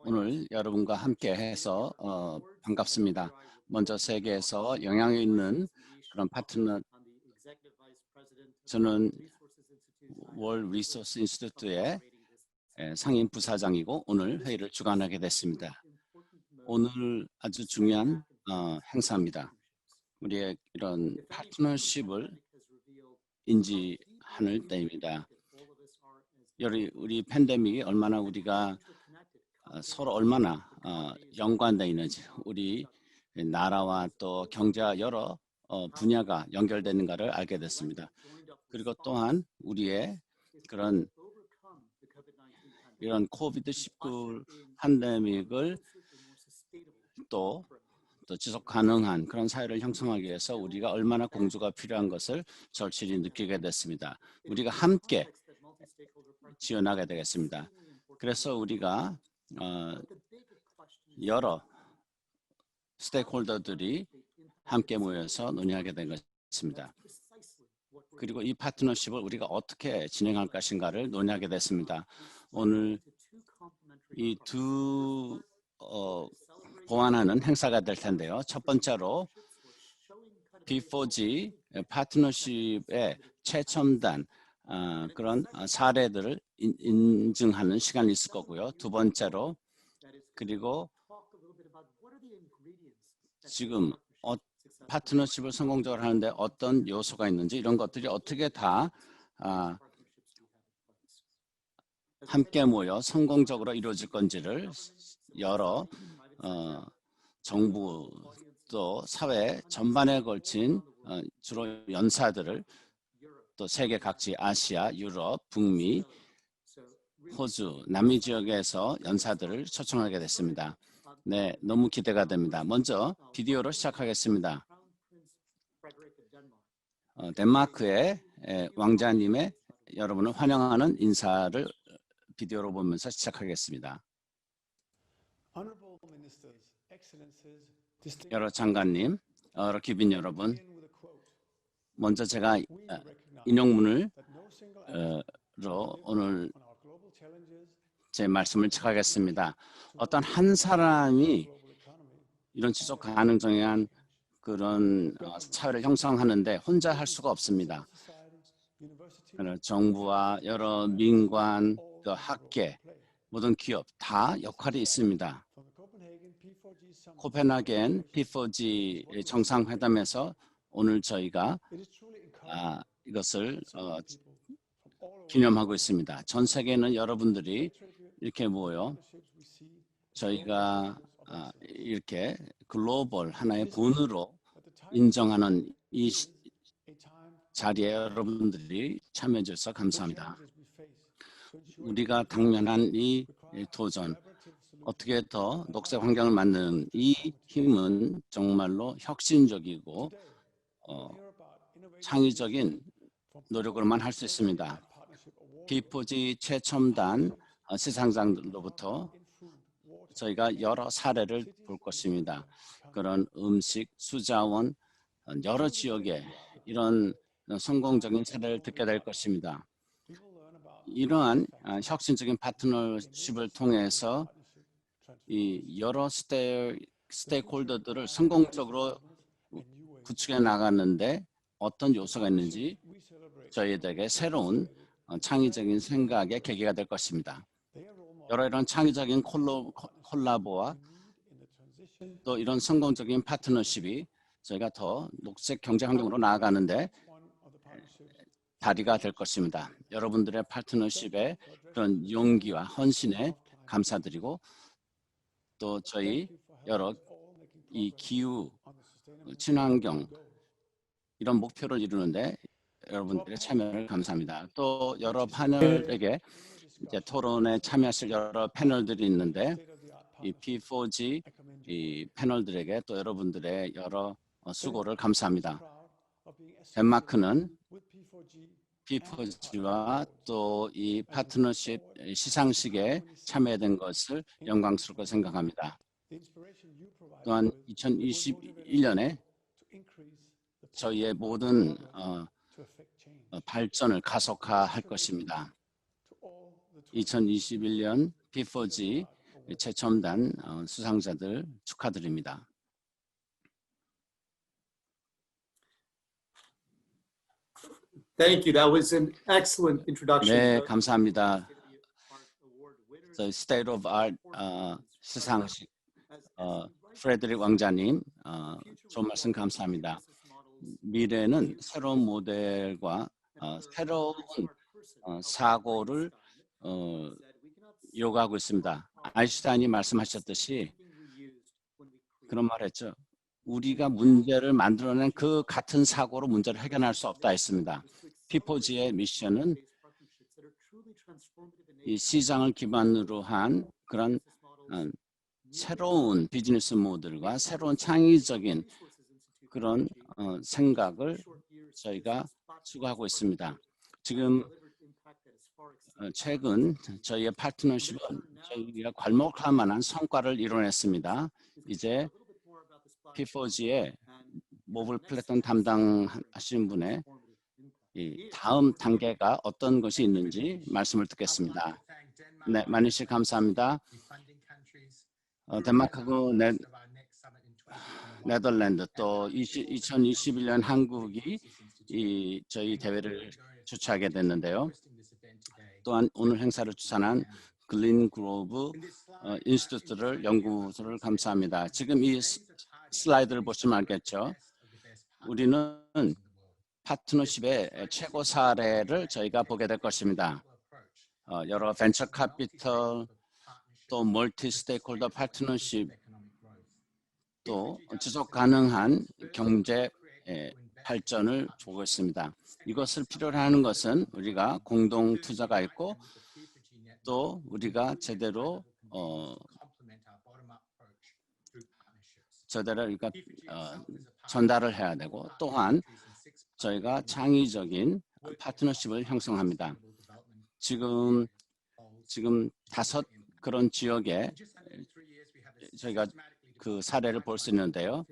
오늘 여러분과 함께 해서 반갑습니다. 먼저 세계에서 영향이 있는 그런 파트너, 저는 월 리소스 인스티튜트의 상임 부사장이고 오늘 회의를 주관하게 됐습니다. 오늘 아주 중요한 행사입니다. 우리의 이런 파트너십을 인지하는 때입니다. 우리 팬데믹이 얼마나 우리가 서로 얼마나 연관되어 있는지, 우리 나라와 또 경제와 여러 분야가 연결되는가를 알게 됐습니다. 그리고 또한 우리의 그런 이런 코비드-19 팬데믹을 또 지속 가능한 그런 사회를 형성하기 위해서 우리가 얼마나 공조가 필요한 것을 절실히 느끼게 됐습니다. 우리가 함께 지원하게 되겠습니다. 그래서 우리가 여러 스테이크홀더들이 함께 모여서 논의하게 된 것입니다. 그리고 이 파트너십을 우리가 어떻게 진행할 것인가를 논의하게 됐습니다. 오늘 이 두 보완하는 행사가 될 텐데요. 첫 번째로 P4G 파트너십의 최첨단 그런 사례들을 인증하는 시간이 있을 거고요. 두 번째로 그리고 지금 파트너십을 성공적으로 하는데 어떤 요소가 있는지 이런 것들이 어떻게 다 함께 모여 성공적으로 이루어질 건지를 여러 정부 또 사회 전반에 걸친 주로 연사들을 또 세계 각지 아시아, 유럽, 북미, 호주, 남미 지역에서 연사들을 초청하게 됐습니다. 네, 너무 기대가 됩니다. 먼저 비디오로 시작하겠습니다. 덴마크의 왕자님의 여러분을 환영하는 인사를 비디오로 보면서 시작하겠습니다. 여러 장관님, 여러 귀빈 여러분, 먼저 제가 인용문으로 오늘 제 말씀을 시작하겠습니다. 어떤 한 사람이 이런 지속 가능성한 그런 사회를 형성하는데 혼자 할 수가 없습니다. 정부와 여러 민관, 또 학계, 모든 기업 다 역할이 있습니다. 코펜하겐 P4G 정상회담에서 오늘 저희가 이것을 기념하고 있습니다. 전 세계는 여러분들이 이렇게 모여 저희가 이렇게 글로벌 하나의 본으로 인정하는 이 자리에 여러분들이 참여해 주셔서 감사합니다. 우리가 당면한 이 도전, 어떻게 더 녹색 환경을 만드는 이 힘은 정말로 혁신적이고 창의적인 노력으로만 할 수 있습니다. P4G 최첨단 시상장들로부터 저희가 여러 사례를 볼 것입니다. 그런 음식, 수자원, 여러 지역에 이런 성공적인 사례를 듣게 될 것입니다. 이러한 혁신적인 파트너십을 통해서 이 여러 스테이크홀더들을 성공적으로 구축해 나가는데 어떤 요소가 있는지 저희들에게 새로운 창의적인 생각의 계기가 될 것입니다. 여러 이런 창의적인 콜라보와 또 이런 성공적인 파트너십이 저희가 더 녹색 경제 환경으로 나아가는데 다리가 될 것입니다. 여러분들의 파트너십에 그런 용기와 헌신에 감사드리고 또 저희 여러 이 기후, 친환경 이런 목표를 이루는데 여러분들의 참여를 감사합니다. 또 여러 패널에게 이제 토론에 참여하실 여러 패널들이 있는데 이 P4G 이 패널들에게 또 여러분들의 여러 수고를 감사합니다. 덴마크는 P4G와 또 이 파트너십 시상식에 참여된 것을 영광스럽게 생각합니다. 또한 2021년에 저희의 모든 발전을 가속화할 것입니다. 2021년 P4G 최첨단 수상자들 축하드립니다. Thank you. That was an excellent introduction. 네, 감사합니다. The State of Art 시상식 프레드릭 왕자님 좋은 말씀 감사합니다. 미래는 새로운 모델과 새로운 사고를 요구하고 있습니다. 아인슈타인이 말씀하셨듯이 그런 말했죠. 우리가 문제를 만들어낸 그 같은 사고로 문제를 해결할 수 없다 했습니다. P4G의 미션은 이 시장을 기반으로 한 그런 새로운 비즈니스 모델과 새로운 창의적인 그런 생각을 저희가 추구하고 있습니다. 지금 최근 저희의 파트너십은 저희가 괄목할 만한 성과를 이뤄냈습니다. 이제 P4G의 모바일 플랫폼 담당하시는 분의 이 다음 단계가 어떤 것이 있는지 말씀을 듣겠습니다. 네, 많이 씨 감사합니다. 덴마크하고 네덜란드 또 2021년 한국이 저희 대회를 주최하게 됐는데요. 또한 오늘 행사를 주최한 글린그로브 인스티튜트를 연구소를 감사합니다. 지금 이 슬라이드를 보시면 알겠죠. 우리는 파트너십의 최고 사례를 저희가 보게 될 것입니다. 여러 벤처 카피털 또 멀티 스테이크홀더 파트너십 또 지속 가능한 경제 발전을 보고 있습니다. 이것을 필요로 하는 것은 우리가 공동 투자가 있고 또 우리가 제대로 우리가 전달을 해야 되고 또한 저희가 창의적인 파트너십을 형성합니다. 지금 5 그런 지역에 저희가 그 사례를 볼 수 있는데요.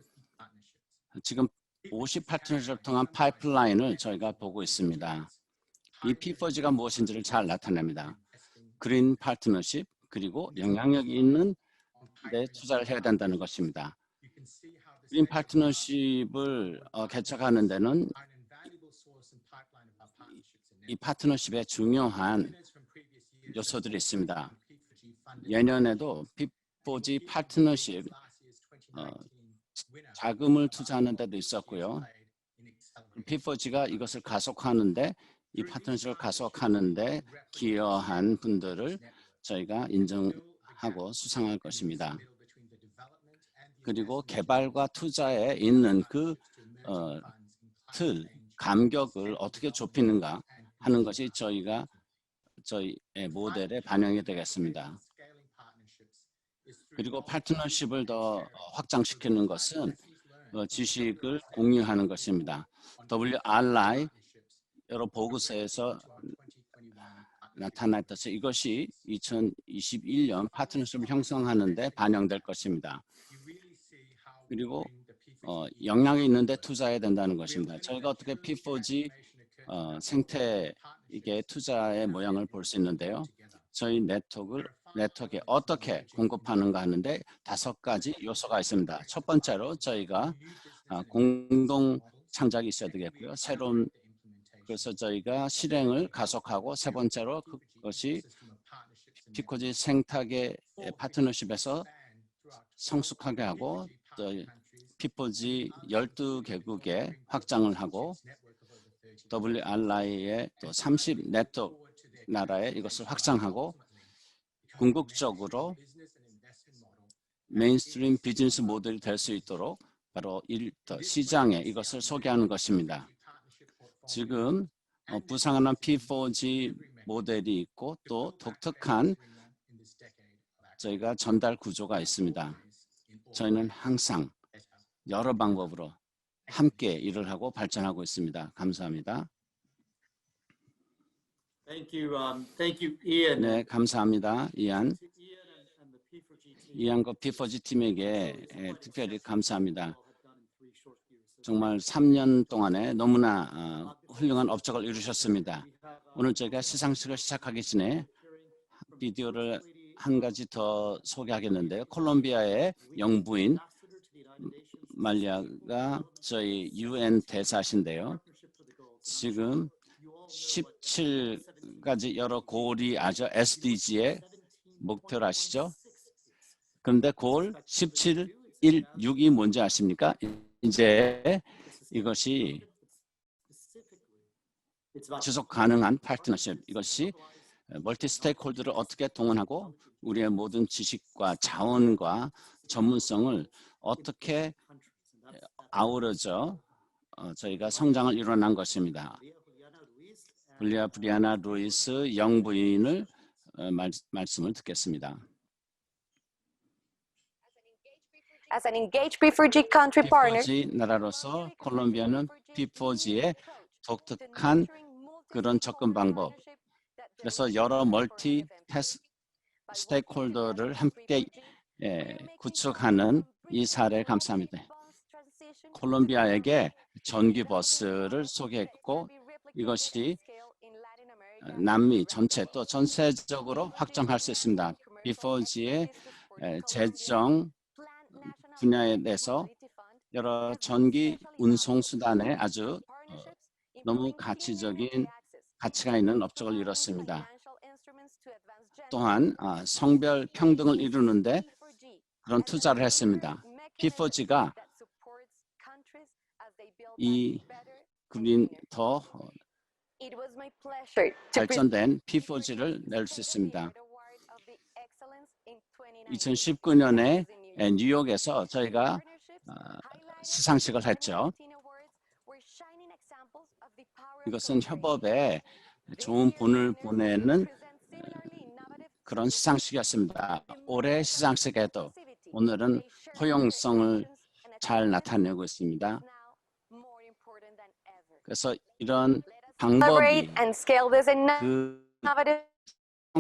지금 50 파트너십을 통한 파이프라인을 저희가 보고 있습니다. 이 P4G가 무엇인지를 잘 나타냅니다. 그린 파트너십 그리고 영향력이 있는 데 투자를 해야 된다는 것입니다. 그린 파트너십을 개척하는 데는 이 파트너십에 중요한 요소들이 있습니다. 예년에도 P4G 파트너십 자금을 투자하는 데도 있었고요. P4G가 이것을 가속하는데 이 파트너십을 가속하는데 기여한 분들을 저희가 인정하고 수상할 것입니다. 그리고 개발과 투자에 있는 그 간격을 어떻게 좁히는가 하는 것이 저희의 모델에 반영이 되겠습니다. 그리고 파트너십을 더 확장시키는 것은 지식을 공유하는 것입니다. WRI 여러 보고서에서 나타났듯이 이것이 2021년 파트너십을 형성하는 데 반영될 것입니다. 그리고 영향이 있는데 투자해야 된다는 것입니다. 저희가 어떻게 P4G 생태계 투자의 모양을 볼 수 있는데요. 저희 네트워크에 어떻게 공급하는가 하는데 5가지 요소가 있습니다. 첫 번째로 저희가 공동 창작이 있어야 되겠고요. 그래서 저희가 실행을 가속하고 세 번째로 그것이 P4G 생태계 파트너십에서 성숙하게 하고 또 P4G 12개국에 확장을 하고 WRI의 또 30 네트워크 나라에 이것을 확장하고 궁극적으로 메인스트림 비즈니스 모델이 될 수 있도록 바로 시장에 이것을 소개하는 것입니다. 지금 부상하는 P4G 모델이 있고 또 독특한 저희가 전달 구조가 있습니다. 저희는 항상 여러 방법으로 함께 일을 하고 발전하고 있습니다. 감사합니다. Thank you, Ian. 네, 감사합니다. 이안과 P4G 팀에게 특별히 감사합니다. 정말 3년 동안에 너무나 훌륭한 업적을 이루셨습니다. 오늘 저희가 시상식을 시작하기 전에 비디오를 한 가지 더 소개하겠는데요. 콜롬비아의 영부인 말리아가 저희 UN 대사신데요. 지금 17가지 여러 고을이 아죠. SDG의 목표를 아시죠? 그런데 고을 17, 1, 6이 뭔지 아십니까? 이제 이것이 지속 가능한 파트너십, 이것이 멀티 스테이크홀더를 어떻게 동원하고 우리의 모든 지식과 자원과 전문성을 어떻게 아우러져 저희가 성장을 이뤄낸 것입니다. 브리아나 루이스 영부인을 말씀을 듣겠습니다. As an engaged P4G country partner, P4G 나라로서 콜롬비아는 P4G의 독특한 그런 접근 방법, 그래서 여러 멀티 스테이크홀더를 함께 구축하는 이 사례 감사합니다. 콜롬비아에게 전기버스를 소개했고 이것이 남미 전체 또 전세적으로 확장할 수 있습니다. P4G의 재정 분야에 대해서 여러 전기 운송 수단에 아주 너무 가치가 있는 업적을 이뤘습니다. 또한 성별 평등을 이루는데 그런 투자를 했습니다. P4G가 이 그린 더 발전된 P4G를 낼 수 있습니다. 2019년에 뉴욕에서 저희가 시상식을 했죠. 이것은 협업에 좋은 본을 보내는 그런 시상식이었습니다. 올해 시상식에도 오늘은 포용성을 잘 나타내고 있습니다. 그래서 이런 방법이 그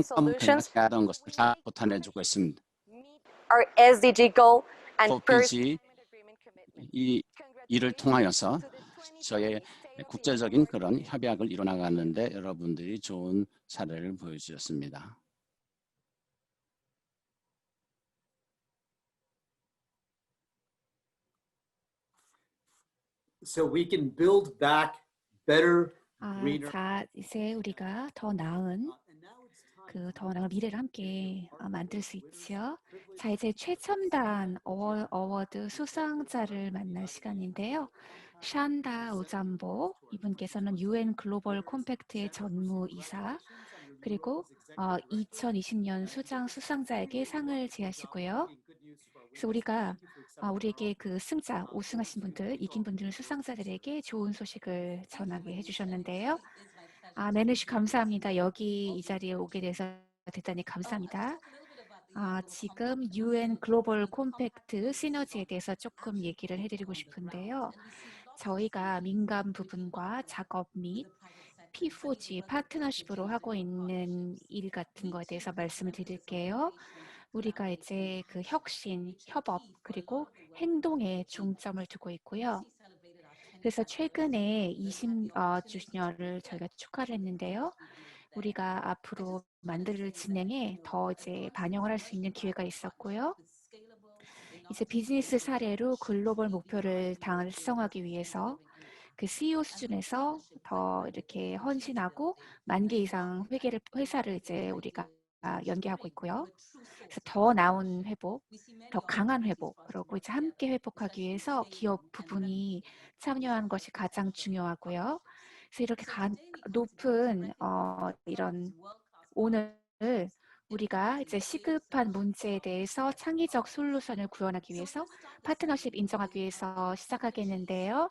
성과하던 것을 다 나타내주고 있습니다. our SDG goal and P4G 이 일을 통하여서 저의 국제적인 그런 협약을 이뤄나가는데 여러분들이 좋은 사례를 보여주셨습니다. So we can build back better, greener. 자, 이제 우리가 더 나은 미래를 함께 만들 수 있죠. 자, 이제 최첨단 어워드 수상자를 만날 시간인데요. 샨다 우잠보 이분께서는 UN 글로벌 콤팩트의 전무이사, 그리고 2020년 수상자에게 상을 제하시고요. 그래서 우리에게 그 우승하신 분들, 이긴 분들 수상자들에게 좋은 소식을 전하게 해주셨는데요. 매니시 감사합니다. 여기 이 자리에 오게 돼서 대단히 감사합니다. 지금 UN 글로벌 콤팩트 시너지에 대해서 조금 얘기를 해드리고 싶은데요. 저희가 민간 부분과 작업 및 P4G 파트너십으로 하고 있는 일 같은 거에 대해서 말씀을 드릴게요. 우리가 이제 그 혁신, 협업, 그리고 행동에 중점을 두고 있고요. 그래서 최근에 20주년을 저희가 축하를 했는데요. 우리가 앞으로 만들 진행에 더 이제 반영을 할 수 있는 기회가 있었고요. 이제 비즈니스 사례로 글로벌 목표를 달성하기 위해서 그 CEO 수준에서 더 이렇게 헌신하고 10,000개 이상 회사를 이제 우리가 연계하고 있고요. 그래서 더 나은 회복, 더 강한 회복, 그리고 이제 함께 회복하기 위해서 기업 부분이 참여하는 것이 가장 중요하고요. 그래서 이렇게 높은 이런 오늘 우리가 이제 시급한 문제에 대해서 창의적 솔루션을 구현하기 위해서 파트너십 인정하기 위해서 시작하겠는데요.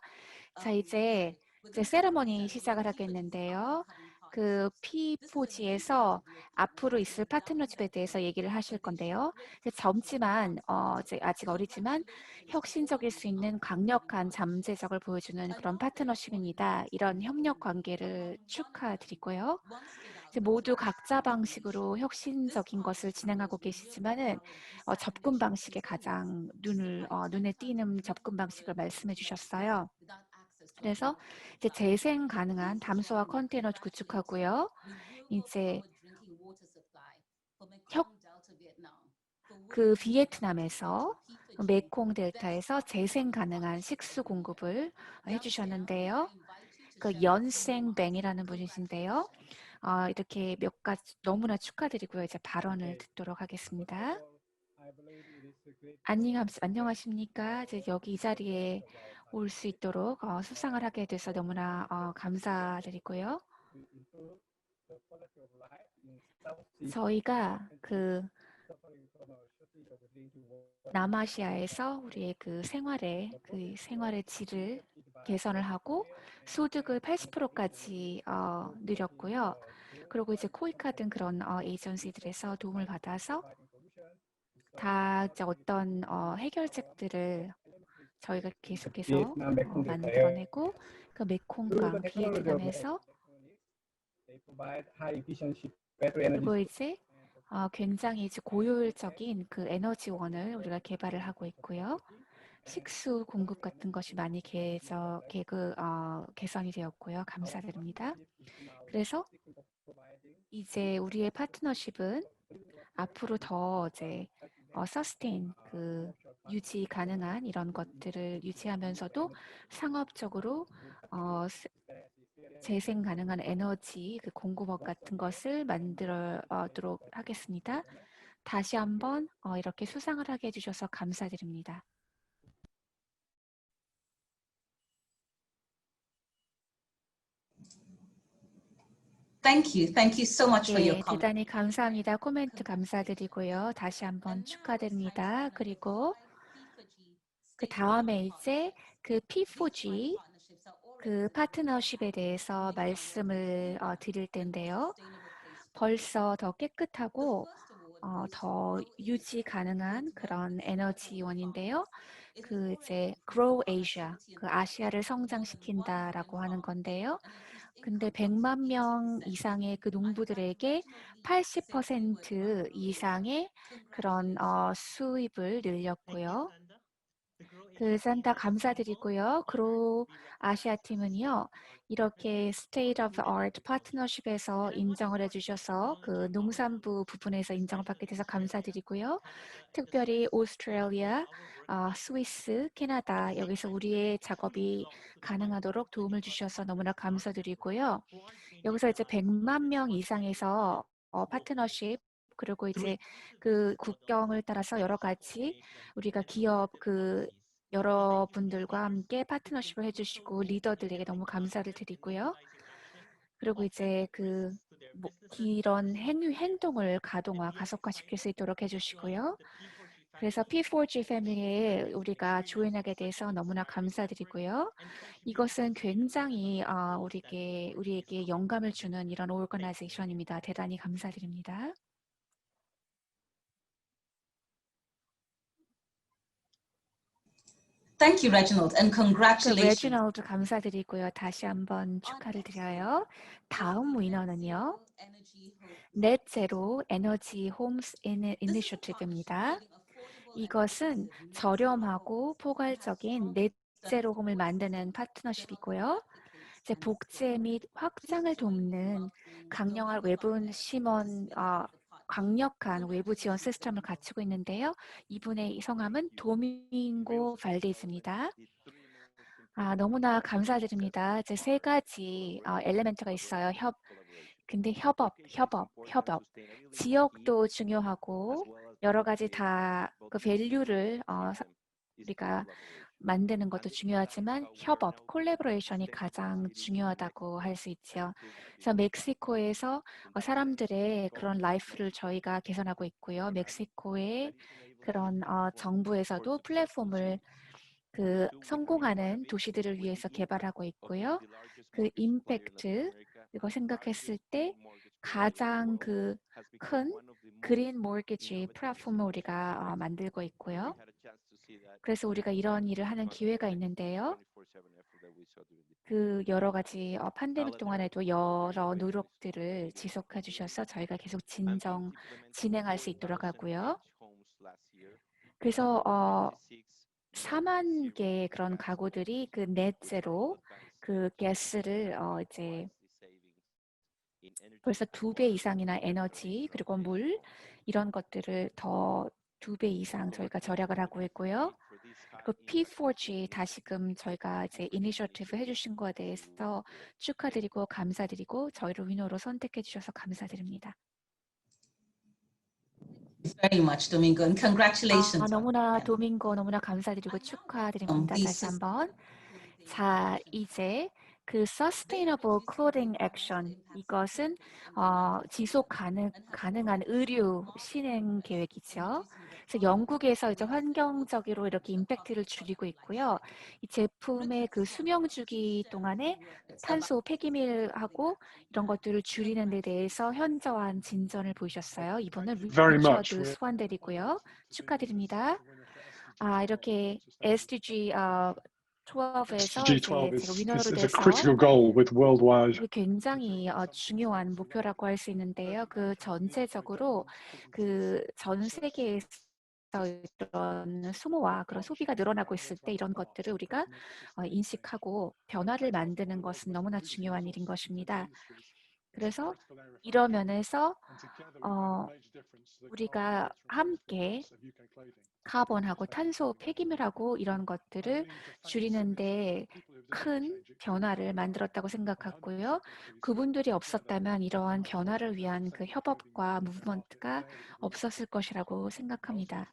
자, 이제 세레머니 시작을 하겠는데요. 그 P4G에서 앞으로 있을 파트너십에 대해서 얘기를 하실 건데요. 젊지만 이제 아직 어리지만 혁신적일 수 있는 강력한 잠재력을 보여주는 그런 파트너십입니다. 이런 협력 관계를 축하드리고요. 이제 모두 각자 방식으로 혁신적인 것을 진행하고 계시지만은 접근 방식에 가장 눈에 띄는 접근 방식을 말씀해 주셨어요. 그래서 이제 재생 가능한 담소화 컨테이너 구축하고요. 이제 그 비에트남에서 메콩 델타에서 재생 가능한 식수 공급을 해주셨는데요. 그 연생뱅이라는 분이신데요. 이렇게 몇 가지 너무나 축하드리고요. 이제 발언을 듣도록 하겠습니다. 안녕하십니까? 이제 여기 이 자리에 올 수 있도록 수상을 하게 돼서 너무나 감사드리고요. 저희가 그 남아시아에서 우리의 그 생활의 질을 개선을 하고 소득을 80%까지 늘렸고요. 그리고 이제 코이카 등 그런 에이전시들에서 도움을 받아서 다 이제 어떤 해결책들을 저희가 계속해서 만들어내고 그 메콩강 비에트남에서 그리고 이제 굉장히 이제 고효율적인 그 에너지원을 우리가 개발을 하고 있고요. 식수 공급 같은 것이 많이 개선이 되었고요. 감사드립니다. 그래서 이제 우리의 파트너십은 앞으로 더 이제 서스테인 유지 가능한 이런 것들을 유지하면서도 상업적으로 재생 가능한 에너지 그 공급업 같은 것을 만들도록 하겠습니다. 다시 한번 이렇게 수상을 하게 해주셔서 감사드립니다. Thank you so much for your 네, comment. 대단히 감사합니다. 코멘트 감사드리고요. 다시 한번 축하드립니다. 그리고 그 다음에 이제 그 P4G 그 파트너십에 대해서 말씀을 드릴 텐데요. 벌써 더 깨끗하고 더 유지 가능한 그런 에너지원인데요. 그 이제 Grow Asia, 그 아시아를 성장시킨다라고 하는 건데요. 근데 100만 명 이상의 그 농부들에게 80% 이상의 그런 수입을 늘렸고요. 그 산타 감사드리고요. 그로 아시아 팀은요. 이렇게 State of the Art 파트너십에서 인정을 해주셔서 그 농산부 부분에서 인정을 받게 돼서 감사드리고요. 특별히 오스트레일리아, 스위스, 캐나다 여기서 우리의 작업이 가능하도록 도움을 주셔서 너무나 감사드리고요. 여기서 이제 100만 명 이상에서 파트너십 그리고 이제 그 국경을 따라서 여러 가지 우리가 기업 여러분들과 함께 파트너십을 해주시고 리더들에게 너무 감사를 드리고요. 그리고 이제 이런 행동을 가속화시킬 수 있도록 해주시고요. 그래서 P4G 패밀리에 우리가 조인하게 돼서 너무나 감사드리고요. 이것은 굉장히 우리에게 영감을 주는 이런 오거나이제이션입니다. 대단히 감사드립니다. Thank you, Reginald, and congratulations. 레지널드 감사드리고요. 다시 한번 축하를 드려요. 다음 위너는요. 넷제로 에너지 홈스 이니셔티브입니다. 이것은 저렴하고 포괄적인 넷제로 홈을 만드는 파트너십이고요. 이제 복제 및 확장을 돕는 강력한 외부 지원 시스템을 갖추고 있는데요. 이분의 성함은 도밍고 발데즈입니다. 너무나 감사드립니다. 이제 세 가지 엘리멘트가 있어요. 근데 협업. 지역도 중요하고 여러 가지 다 그 밸류를 우리가 만드는 것도 중요하지만 협업, 콜래보레이션이 가장 중요하다고 할 수 있죠. 그래서 멕시코에서 사람들의 그런 라이프를 저희가 개선하고 있고요. 멕시코의 그런 정부에서도 플랫폼을 성공하는 도시들을 위해서 개발하고 있고요. 그 임팩트 이거 생각했을 때 가장 큰 그린 모기지 플랫폼을 우리가 만들고 있고요. 그래서 우리가 이런 일을 하는 기회가 있는데요. 여러 가지 팬데믹 동안에도 여러 노력들을 지속해 주셔서 저희가 계속 진행할 수 있도록 하고요. 그래서 4만 개의 그런 가구들이 그 넷제로 가스를 이제 벌써 2배 이상이나 에너지 그리고 물 이런 것들을 더 2배 이상 저희가 절약을 하고 있고요. 그 P4G 다시금 저희가 이제 이니셔티브 해주신 거에 대해서 축하드리고 감사드리고 저희를 위너로 선택해 주셔서 감사드립니다. Very much, Domingo, and congratulations. 너무나 도밍고 너무나 감사드리고 축하드립니다. 다시 This is 한번. 자, 이제 그 Sustainable Clothing Action 이것은 지속 가능한 의류 실행 계획이죠. 그래서 영국에서 이제 환경적으로 이렇게 임팩트를 줄이고 있고요. 이 제품의 그 수명 주기 동안에 탄소 폐기물하고 이런 것들을 줄이는 데 대해서 현저한 진전을 보이셨어요. 이분은 Very much. 리처드 스완델이고요. 축하드립니다. 이렇게 SDG 12에서 이제 G12 제가 위너로 is a 돼서 critical goal with worldwide. 이게 굉장히 중요한 목표라고 할 수 있는데요. 그 전체적으로 그 전 세계에서 이런 수모와 그런 소비가 늘어나고 있을 때 이런 것들을 우리가 인식하고 변화를 만드는 것은 너무나 중요한 일인 것입니다. 그래서 이런 면에서 우리가 함께 카본하고 탄소 폐기물하고 이런 것들을 줄이는데 큰 변화를 만들었다고 생각하고요. 그분들이 없었다면 이러한 변화를 위한 그 협업과 무브먼트가 없었을 것이라고 생각합니다.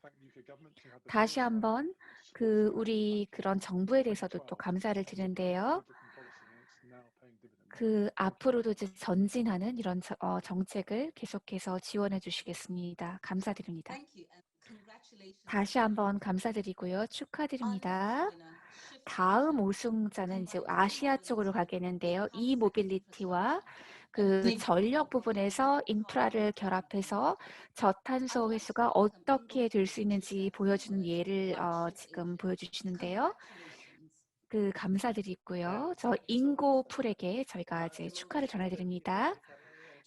다시 한번 우리 그런 정부에 대해서도 또 감사를 드리는데요. 앞으로도 이제 전진하는 이런 정책을 계속해서 지원해 주시겠습니다. 감사드립니다. 다시 한번 감사드리고요. 축하드립니다. 다음 우승자는 이제 아시아 쪽으로 가겠는데요. 이모빌리티와 그 전력 부분에서 인프라를 결합해서 저탄소 회수가 어떻게 될 수 있는지 보여주는 예를 지금 보여주시는데요. 감사드리고요. 저 잉고풀에게 저희가 이제 축하를 전해드립니다.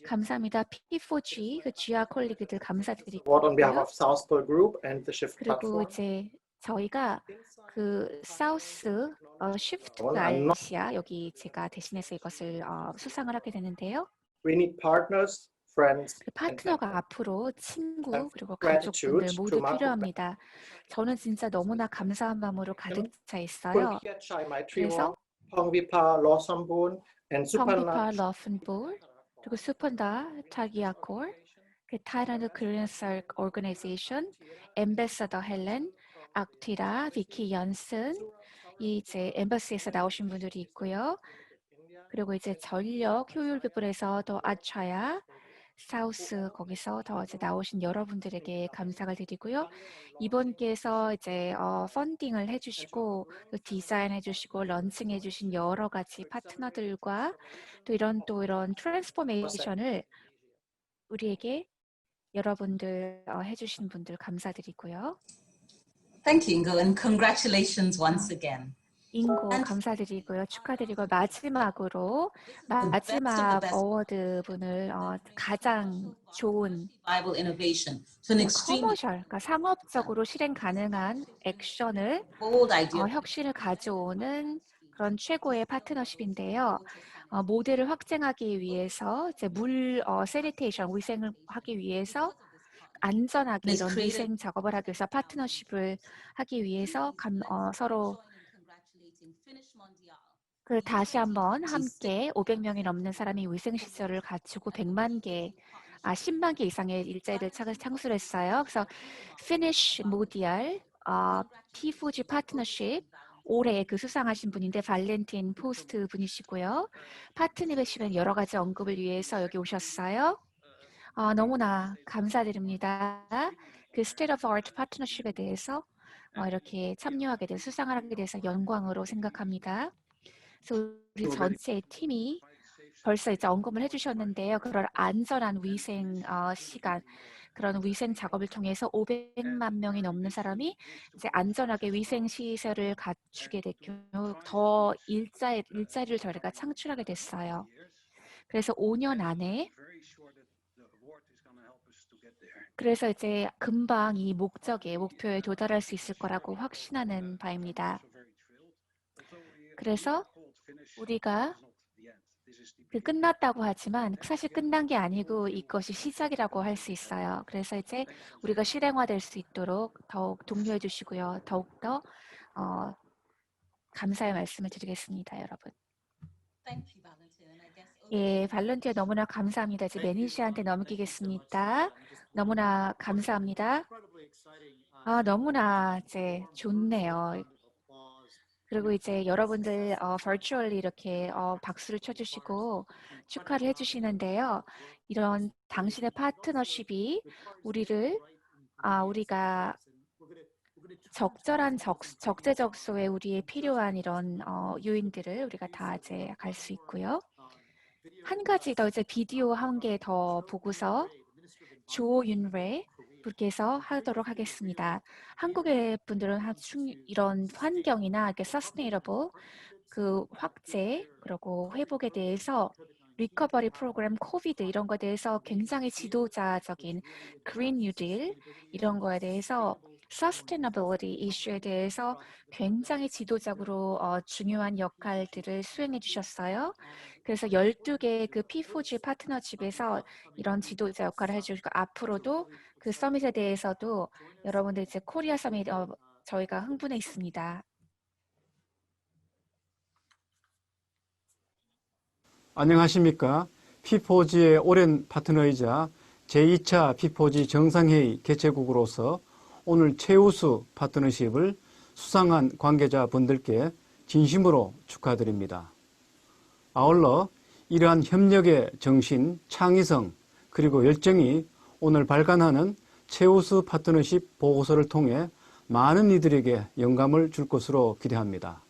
감사합니다. P4G 그 GR 콜리그들 On behalf 감사드리고요. of Southpole Group and the Shift 그리고 Platform. 이제 저희가 그 사우스 쉬프트 I'm not- 아시아 여기 제가 대신해서 이것을 수상을 하게 되는데요. We need partners, friends, 그 파트너가 앞으로 친구 그리고 gratitude 가족분들 모두 to Marco 필요합니다. 저는 진짜 너무나 감사한 마음으로 가득 차 있어요. Kulkia Chai Mai 그래서 Triwong, Pongvipa Lawsambun, and 성비파 Suparnat 러픈볼 그리고 수펀다 타기아콜 그 타이란드 코리안 썰 오르가나이제이션 엠베서더 헬렌 악티라 비키 연슨 이제 엠버시에서 나오신 분들이 있고요. 그리고 이제 전력 효율 부분에서 더 아차야 사우스 거기서 더 이제 나오신 여러분들에게 감사를 드리고요. 이번께서 이제 펀딩을 해주시고 또 디자인 해주시고 런칭 해주신 여러 가지 파트너들과 또 이런 트랜스포메이션을 우리에게 여러분들 해주신 분들 감사드리고요. Thank you, Ingo, and congratulations once again. 인고 감사드리고요. 축하드리고 마지막으로 마지막 어워드 분을 가장 좋은 Bible innovation to an extremely 커머셜, 그러니까 상업적으로 실행 가능한 액션을 bold idea. 혁신을 가져오는 그런 최고의 파트너십인데요. 모델을 확장하기 위해서 이제 세니테이션 위생을 하기 위해서 안전하게 이런 위생 작업을 하기 위해서 파트너십을 하기 위해서 서로 다시 한번 함께 500명이 넘는 사람이 위생시설을 갖추고 10만 개 이상의 일자리를 창출했어요. 그래서 피니쉬 모디알 P4G 파트너십 올해 수상하신 분인데 발렌틴 포스트 분이시고요. 파트너십은 여러 가지 언급을 위해서 여기 오셨어요. 너무나 감사드립니다. State of Art 파트너십에 대해서 이렇게 참여하게 돼서 수상을 하게 돼서 영광으로 생각합니다. 그래서 우리 전체 팀이 벌써 이제 언급을 해주셨는데요. 그런 안전한 위생 시간, 그런 위생 작업을 통해서 500만 명이 넘는 사람이 이제 안전하게 위생 시설을 갖추게 됐고 더 일자리를 저희가 창출하게 됐어요. 그래서 5년 안에 그래서 이제 금방 이 목표에 도달할 수 있을 거라고 확신하는 바입니다. 그래서 우리가 그 끝났다고 하지만 사실 끝난 게 아니고 이것이 시작이라고 할 수 있어요. 그래서 이제 우리가 실행화될 수 있도록 더욱 독려해 주시고요. 더욱더 감사의 말씀을 드리겠습니다, 여러분. Thank you, Valentin. And I guess 예, 발런티어 너무나 감사합니다. 이제 매니 씨한테 넘기겠습니다. 너무나 감사합니다. 너무나 이제 좋네요. 그리고 이제 여러분들 virtually 이렇게 박수를 쳐주시고 축하를 해주시는데요. 이런 당신의 파트너십이 우리가 적절한 적재적소에 우리의 필요한 이런 요인들을 우리가 다 이제 갈 수 있고요. 한 가지 더 이제 비디오 한 개 더 보고서 조윤래 분께서 하도록 하겠습니다. 한국의 분들은 이런 환경이나 이렇게 sustainable 그 확재 그리고 회복에 대해서 리커버리 프로그램 코비드 이런 거에 대해서 굉장히 지도자적인 그린 뉴딜 이런 거에 대해서 sustainability 이슈에 대해서 굉장히 지도적으로 중요한 역할들을 수행해 주셨어요. 그래서 12개 그 P4G 파트너십에서 이런 지도자 역할을 해주시고 앞으로도 그 서밋에 대해서도 여러분들 이제 코리아 서밋 저희가 흥분해 있습니다. 안녕하십니까. P4G의 오랜 파트너이자 제2차 P4G 정상회의 개최국으로서 오늘 최우수 파트너십을 수상한 관계자분들께 진심으로 축하드립니다. 아울러 이러한 협력의 정신, 창의성, 그리고 열정이 오늘 발간하는 최우수 파트너십 보고서를 통해 많은 이들에게 영감을 줄 것으로 기대합니다.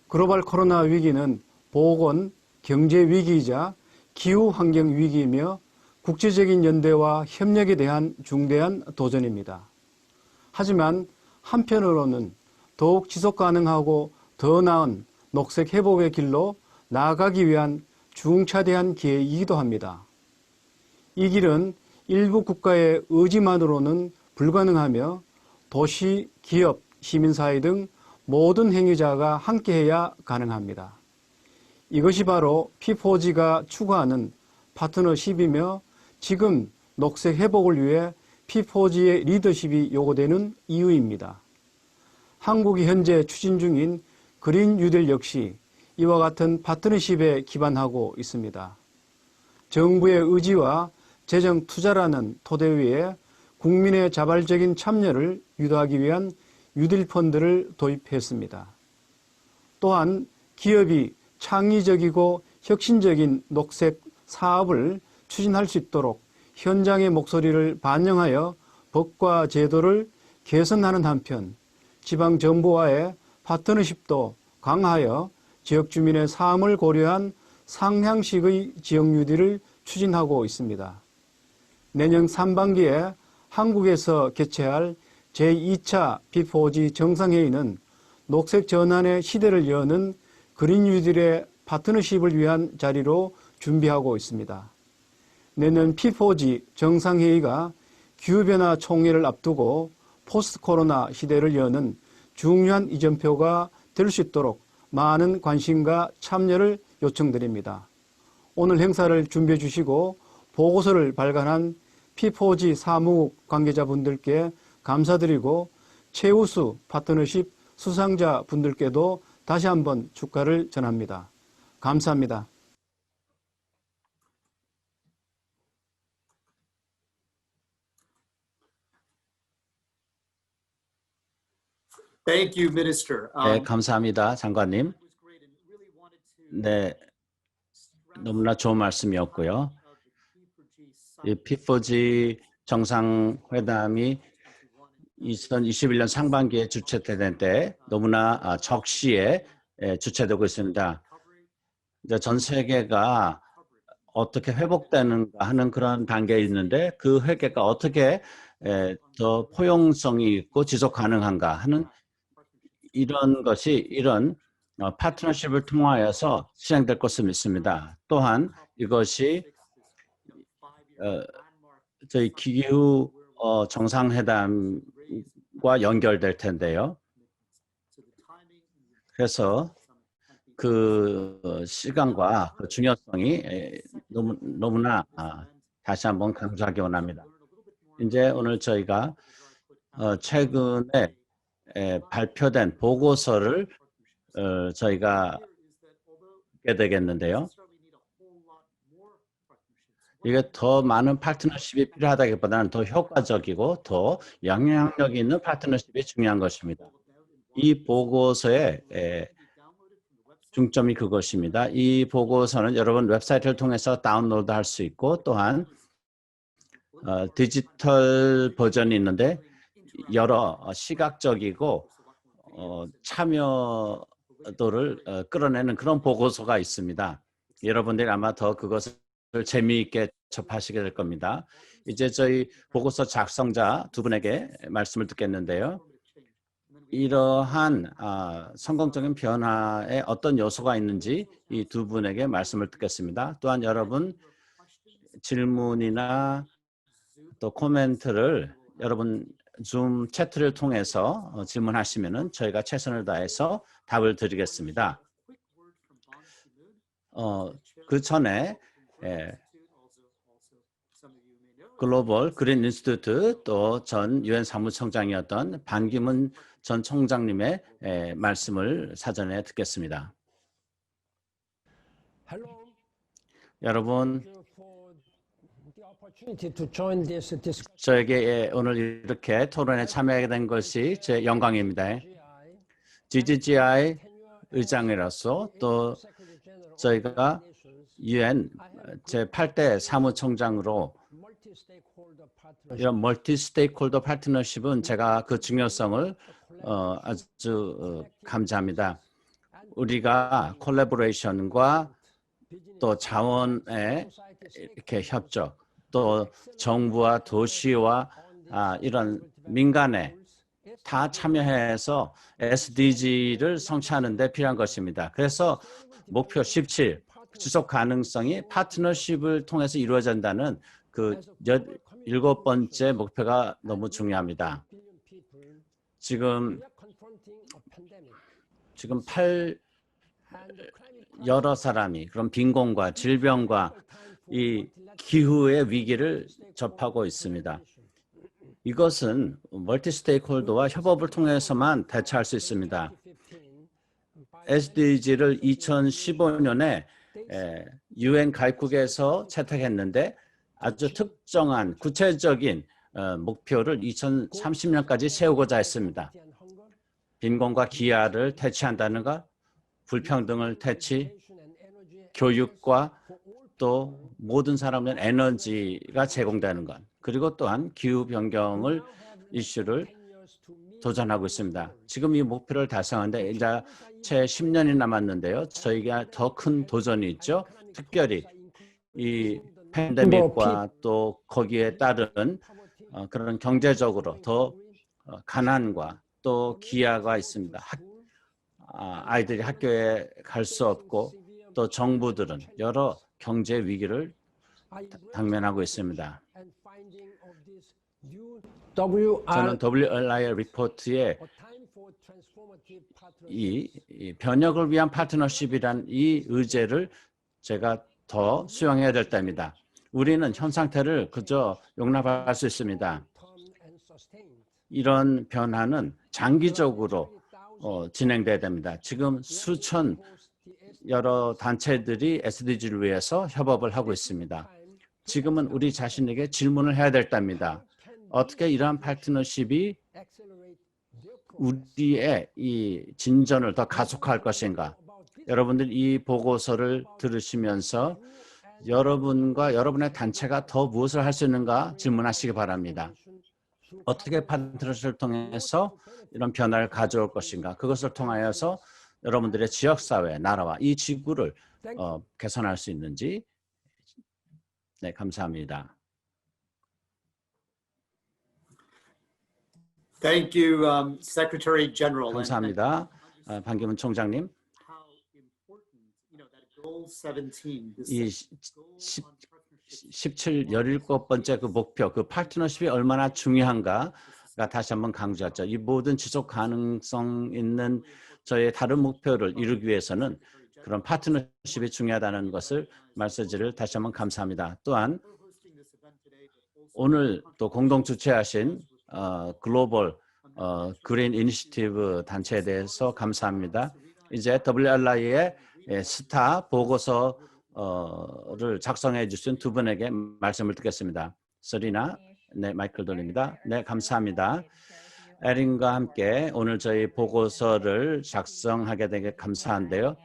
글로벌 코로나 위기는 보건, 경제 위기이자 기후 환경 위기이며 국제적인 연대와 협력에 대한 중대한 도전입니다. 하지만 한편으로는 더욱 지속 가능하고 더 나은 녹색 회복의 길로 나아가기 위한 중차대한 기회이기도 합니다. 이 길은 일부 국가의 의지만으로는 불가능하며 도시, 기업, 시민사회 등 모든 행위자가 함께해야 가능합니다. 이것이 바로 P4G가 추구하는 파트너십이며 지금 녹색 회복을 위해 P4G의 리더십이 요구되는 이유입니다. 한국이 현재 추진 중인 그린 뉴딜 역시 이와 같은 파트너십에 기반하고 있습니다. 정부의 의지와 재정 투자라는 토대 위에 국민의 자발적인 참여를 유도하기 위한 뉴딜 펀드를 도입했습니다. 또한 기업이 창의적이고 혁신적인 녹색 사업을 추진할 수 있도록 현장의 목소리를 반영하여 법과 제도를 개선하는 한편 지방정부와의 파트너십도 강화하여 지역 주민의 삶을 고려한 상향식의 지역 뉴딜을 추진하고 있습니다. 내년 상반기에 한국에서 개최할 제2차 P4G 정상회의는 녹색 전환의 시대를 여는 그린 뉴딜의 파트너십을 위한 자리로 준비하고 있습니다. 내년 P4G 정상회의가 기후변화 총회를 앞두고 포스트 코로나 시대를 여는 중요한 이전표가 될 수 있도록 많은 관심과 참여를 요청드립니다. 오늘 행사를 준비해 주시고 보고서를 발간한 P4G 사무국 관계자분들께 감사드리고 최우수 파트너십 수상자 분들께도 다시 한번 축하를 전합니다. 감사합니다. Thank you, Minister. 네, 감사합니다, 장관님. 네, 너무나 좋은 말씀이었고요. 이 P4G 정상회담이 2021년 상반기에 주최되는데 너무나 적시에 주최되고 있습니다. 이제 전 세계가 어떻게 회복되는가 하는 그런 단계에 있는데 그 회계가 어떻게 더 포용성이 있고 지속 가능한가 하는 이런 것이 이런 파트너십을 통하여서 실행될 것을 믿습니다. 또한 이것이 저희 기후 정상회담과 연결될 텐데요. 그래서 그 시간과 그 중요성이 너무나 다시 한번 강조하기 원합니다. 이제 오늘 저희가 최근에 발표된 보고서를 저희가 보게 되겠는데요. 이게 더 많은 파트너십이 필요하다기보다는 더 효과적이고 더 영향력 있는 파트너십이 중요한 것입니다. 이 보고서의 중점이 그것입니다. 이 보고서는 여러분 웹사이트를 통해서 다운로드할 수 있고 또한 디지털 버전이 있는데 여러 시각적이고 참여도를 끌어내는 그런 보고서가 있습니다. 여러분들이 아마 더 그것을 재미있게 접하시게 될 겁니다. 이제 저희 보고서 작성자 두 분에게 말씀을 듣겠는데요. 이러한 성공적인 변화에 어떤 요소가 있는지 이 두 분에게 말씀을 듣겠습니다. 또한 여러분 질문이나 또 코멘트를 여러분 줌 채트를 통해서 질문하시면은 저희가 최선을 다해서 답을 드리겠습니다. 그 전에 글로벌 그린 인스티튜트 또 전 유엔 사무총장이었던 반기문 전 총장님의 말씀을 사전에 듣겠습니다. 여러분, 저에게 오늘 이렇게 토론에 참여하게 된 것이 제 영광입니다. GGGI 의장이라서 또 저희가 유엔 제8대 사무총장으로 이런 멀티 스테이크홀더 파트너십은 제가 그 중요성을 아주 감지합니다. 우리가 콜래보레이션과 또 자원의 이렇게 협력, 또 정부와 도시와 이런 민간에 다 참여해서 SDG를 성취하는 데 필요한 것입니다. 그래서 목표 17, 지속 가능성이 파트너십을 통해서 이루어진다는 그 7번째 목표가 너무 중요합니다. 지금 여러 사람이 그런 빈곤과 질병과 이 기후의 위기를 접하고 있습니다. 이것은 멀티 스테이크홀더와 협업을 통해서만 대처할 수 있습니다. SDG를 2015년에 유엔 가입국에서 채택했는데 아주 특정한 구체적인 목표를 2030년까지 세우고자 했습니다. 빈곤과 기아를 퇴치한다는 것, 불평등을 퇴치, 교육과 또 모든 사람은 에너지가 제공되는 것, 그리고 또한 기후변경을 이슈를 도전하고 있습니다. 지금 이 목표를 달성하는데 이제 채 10년이 남았는데요. 저희가 더 큰 도전이 있죠. 특별히 이 팬데믹과 또 거기에 따른 그런 경제적으로 더 가난과 또 기아가 있습니다. 아이들이 학교에 갈 수 없고 또 정부들은 여러 경제 위기를 당면하고 있습니다. 저는 WRI 리포트에 이 변혁을 위한 파트너십이란 이 의제를 제가 더 수용해야 될 때입니다. 우리는 현 상태를 그저 용납할 수 있습니다. 이런 변화는 장기적으로 진행돼야 됩니다. 지금 수천 여러 단체들이 SDG를 위해서 협업을 하고 있습니다. 지금은 우리 자신에게 질문을 해야 될 때입니다. 어떻게 이러한 파트너십이 우리의 이 진전을 더 가속화할 것인가? 여러분들 이 보고서를 들으시면서 여러분과 여러분의 단체가 더 무엇을 할 수 있는가 질문하시기 바랍니다. 어떻게 파트너십을 통해서 이런 변화를 가져올 것인가? 그것을 통하여서 여러분들의 지역사회, 나라와 이 지구를 개선할 수 있는지. 네, 감사합니다. Thank you, Secretary General. 감사합니다. 반기문 총장님. 이 17번째 그 목표, 그 파트너십이 얼마나 중요한가가 다시 한번 강조했죠. 이 모든 지속 가능성 있는 저의 다른 목표를 이루기 위해서는 그런 파트너십이 중요하다는 것을 말씀드리를 다시 한번 감사합니다. 또한 오늘 또 공동 주최하신 글로벌 그린 이니시티브 단체에 대해서 감사합니다. 이제 WRI의 스타 보고서를 작성해 주신 두 분에게 말씀을 듣겠습니다. 서리나, 네, 마이크를 돌립니다. 네, 감사합니다. 에린과 함께 오늘 저희 보고서를 작성하게 되게 감사한데요.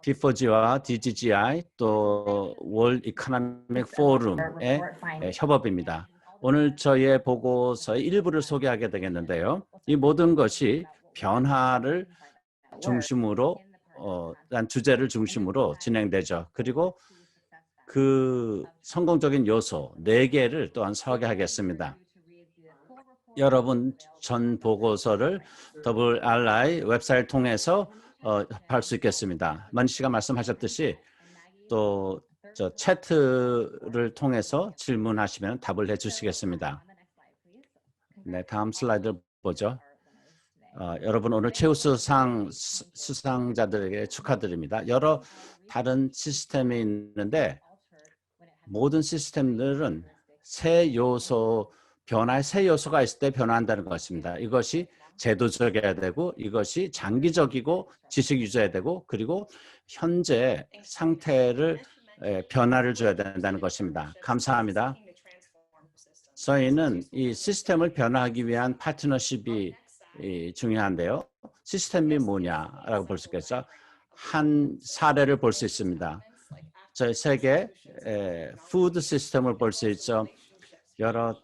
P4G와 DGGI 또 월드 이코노믹 포럼의 협업입니다. 오늘 저희의 보고서의 일부를 소개하게 되겠는데요. 이 모든 것이 변화를 중심으로 한 주제를 중심으로 진행되죠. 그리고 그 성공적인 요소 4개를 또한 소개하겠습니다. 여러분 전 보고서를 WRI 웹사이트를 통해서 할 수 있겠습니다. 만 씨가 말씀하셨듯이 또 저 채트를 통해서 질문하시면 답을 해주시겠습니다. 네, 다음 슬라이드 보죠. 여러분 오늘 최우수상 수상자들에게 축하드립니다. 여러 다른 시스템이 있는데 모든 시스템들은 변화의 세 요소가 있을 때 변화한다는 것입니다. 이것이 제도적이어야 되고 이것이 장기적이고 지식 유지해야 되고 그리고 현재 상태를 변화를 줘야 된다는 것입니다. 감사합니다. 저희는 이 시스템을 변화하기 위한 파트너십이 중요한데요. 시스템이 뭐냐라고 볼 수 있겠죠. 한 사례를 볼 수 있습니다. 저희 세계 푸드 시스템을 볼 수 있죠. 여러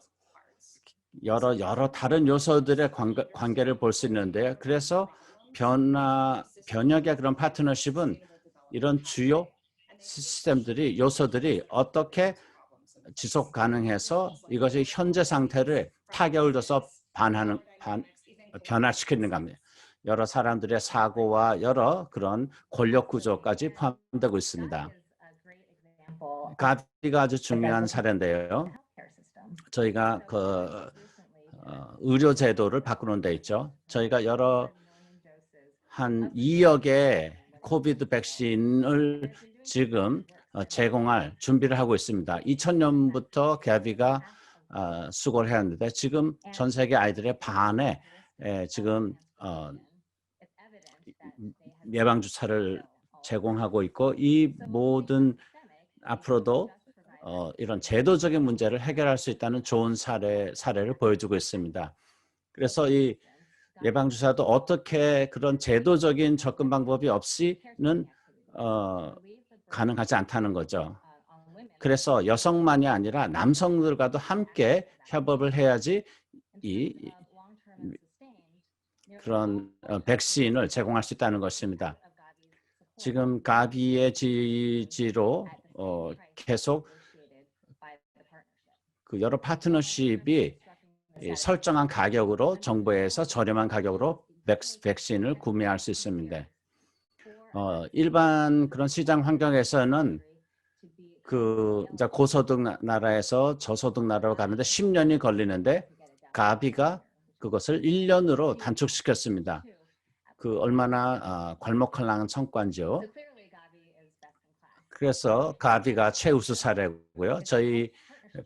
다른 요소들의 관계를 볼 수 있는데요. 그래서 변혁의 그런 파트너십은 이런 주요 시스템들이 요소들이 어떻게 지속 가능해서 이것이 현재 상태를 타격을 줘서 변화시키는 겁니다. 여러 사람들의 사고와 여러 그런 권력 구조까지 포함되고 있습니다. 가비가 아주 중요한 사례인데요. 저희가 의료 제도를 바꾸는 데 있죠. 저희가 한 2억의 코비드 백신을 지금 제공할 준비를 하고 있습니다. 2000년부터 가비가 수고를 했는데 지금 전 세계 아이들의 반에 지금 예방주사를 제공하고 있고 이 모든 앞으로도 이런 제도적인 문제를 해결할 수 있다는 좋은 사례를 보여주고 있습니다. 그래서 이 예방주사도 어떻게 그런 제도적인 접근 방법이 없이는 가능하지 않다는 거죠. 그래서 여성만이 아니라 남성들과도 함께 협업을 해야지 이 그런 백신을 제공할 수 있다는 것입니다. 지금 가비의 지지로 계속 그 여러 파트너십이 설정한 가격으로 정부에서 저렴한 가격으로 백신을 구매할 수 있습니다. 일반 그런 시장 환경에서는 그 이제 고소득 나라에서 저소득 나라로 가는데 10년이 걸리는데 가비가 그것을 1년으로 단축시켰습니다. 그 얼마나 괄목할 성과인지요. 그래서 가비가 최우수 사례고요. 저희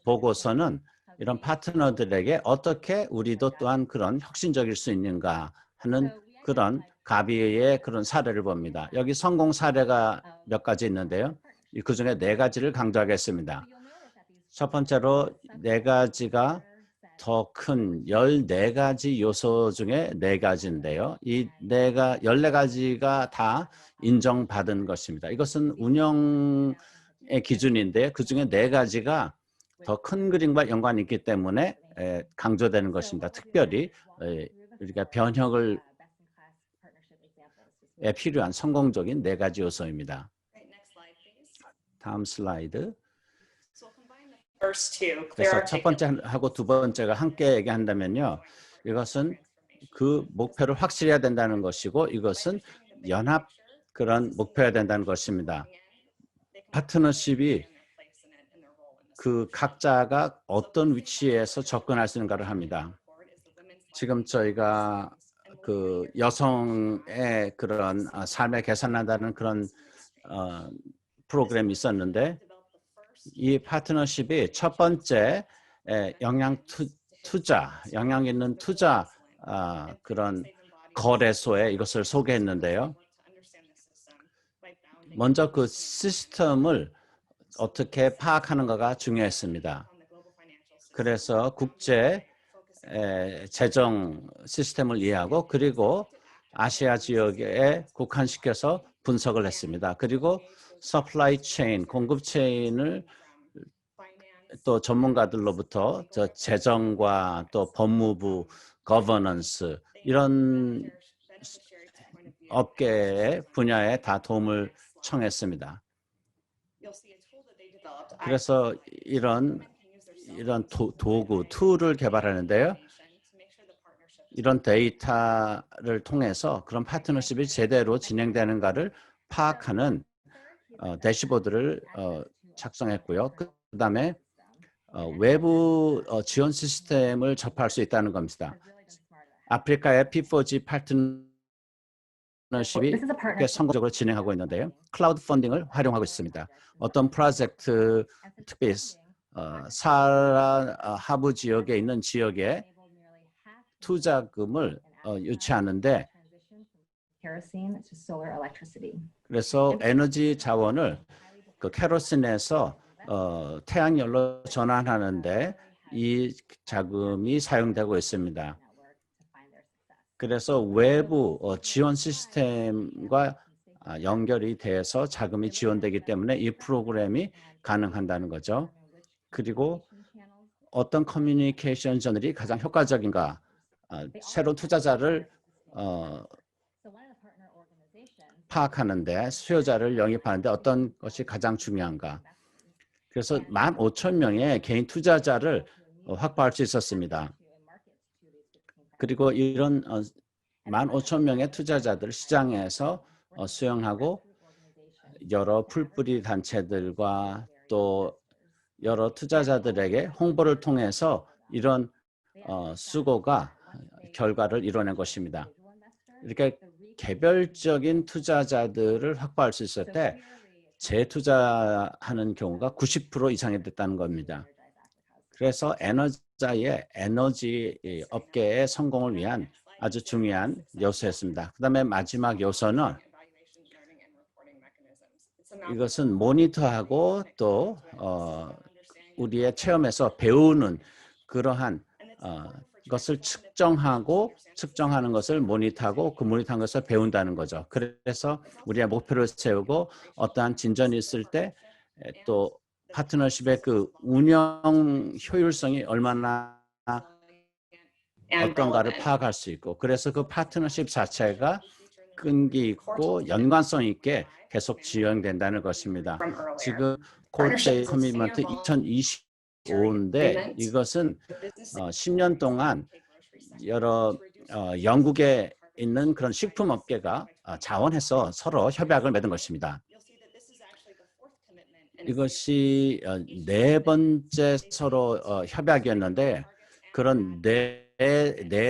보고서는 이런 파트너들에게 어떻게 우리도 또한 그런 혁신적일 수 있는가 하는 그런 가비의 그런 사례를 봅니다. 여기 성공 사례가 몇 가지 있는데요. 그 중에 4가지를 강조하겠습니다. 첫 번째로 4가지가 더 큰 14가지 요소 중에 4가지인데요. 이 14가지가 다 인정받은 것입니다. 이것은 운영의 기준인데 그 중에 4가지가 더 큰 그림과 연관이 있기 때문에 강조되는 것입니다. 특별히 우리가 변혁을 필요한 성공적인 4가지 요소입니다. 다음 슬라이드. 그래서 첫 번째하고 두 번째가 함께 얘기한다면요. 이것은 그 목표를 확실해야 된다는 것이고 이것은 연합 그런 목표여야 된다는 것입니다. 파트너십이 그 각자가 어떤 위치에서 접근할 수 있는가를 합니다. 지금 저희가 그 여성의 그런 삶에 개선한다는 그런 프로그램이 있었는데 이 파트너십이 첫 번째 영향 있는 투자 그런 거래소에 이것을 소개했는데요. 먼저 그 시스템을 어떻게 파악하는가가 중요했습니다. 그래서 국제 재정 시스템을 이해하고 그리고 아시아 지역에 국한시켜서 분석을 했습니다. 그리고 서플라이 체인, 공급 체인을 또 전문가들로부터 재정과 또 법무부, 거버넌스 이런 업계의 분야에 다 도움을 청했습니다. 그래서 이런 도구, 툴을 개발하는데요. 이런 데이터를 통해서 그런 파트너십이 제대로 진행되는가를 파악하는 대시보드를 작성했고요. 그다음에 외부 지원 시스템을 접할 수 있다는 겁니다. 아프리카의 P4G 파트너십이 꽤 성공적으로 진행하고 있는데요. 클라우드 펀딩을 활용하고 있습니다. 어떤 프로젝트, 특히 사하라 하부 지역에 있는 지역에 투자금을 유치하는데 그래서 에너지 자원을 그 캐로신에서 태양열로 전환하는데 이 자금이 사용되고 있습니다. 그래서 외부 지원 시스템과 연결이 돼서 자금이 지원되기 때문에 이 프로그램이 가능한다는 거죠. 그리고 어떤 커뮤니케이션 채널이 가장 효과적인가, 새로운 투자자를 파악하는데, 수요자를 영입하는데 어떤 것이 가장 중요한가. 그래서 15,000명의 개인 투자자를 확보할 수 있었습니다. 그리고 이런 15,000명의 투자자들 시장에서 수용하고 여러 풀뿌리 단체들과 또 여러 투자자들에게 홍보를 통해서 이런 수고가 결과를 이뤄낸 것입니다. 이렇게 개별적인 투자자들을 확보할 수 있을 때 재투자하는 경우가 90% 이상이 됐다는 겁니다. 그래서 에너지의 에너지 업계의 성공을 위한 아주 중요한 요소였습니다. 그다음에 마지막 요소는 이것은 모니터하고 또 우리의 체험에서 배우는 그러한 것을 측정하는 것을 모니터하고 그 모니터한 것을 배운다는 거죠. 그래서 우리의 목표를 세우고 어떠한 진전이 있을 때 또 파트너십의 그 운영 효율성이 얼마나 어떤가를 파악할 수 있고 그래서 그 파트너십 자체가 끈기 있고 연관성 있게 계속 진행된다는 것입니다. 지금 콜체이 커미트먼트 2025인데 이것은 10년 동안 여러 영국에 있는 그런 식품업계가 자원해서 서로 협약을 맺은 것입니다. 이것이 네 번째 서로 협약이었는데 그런 네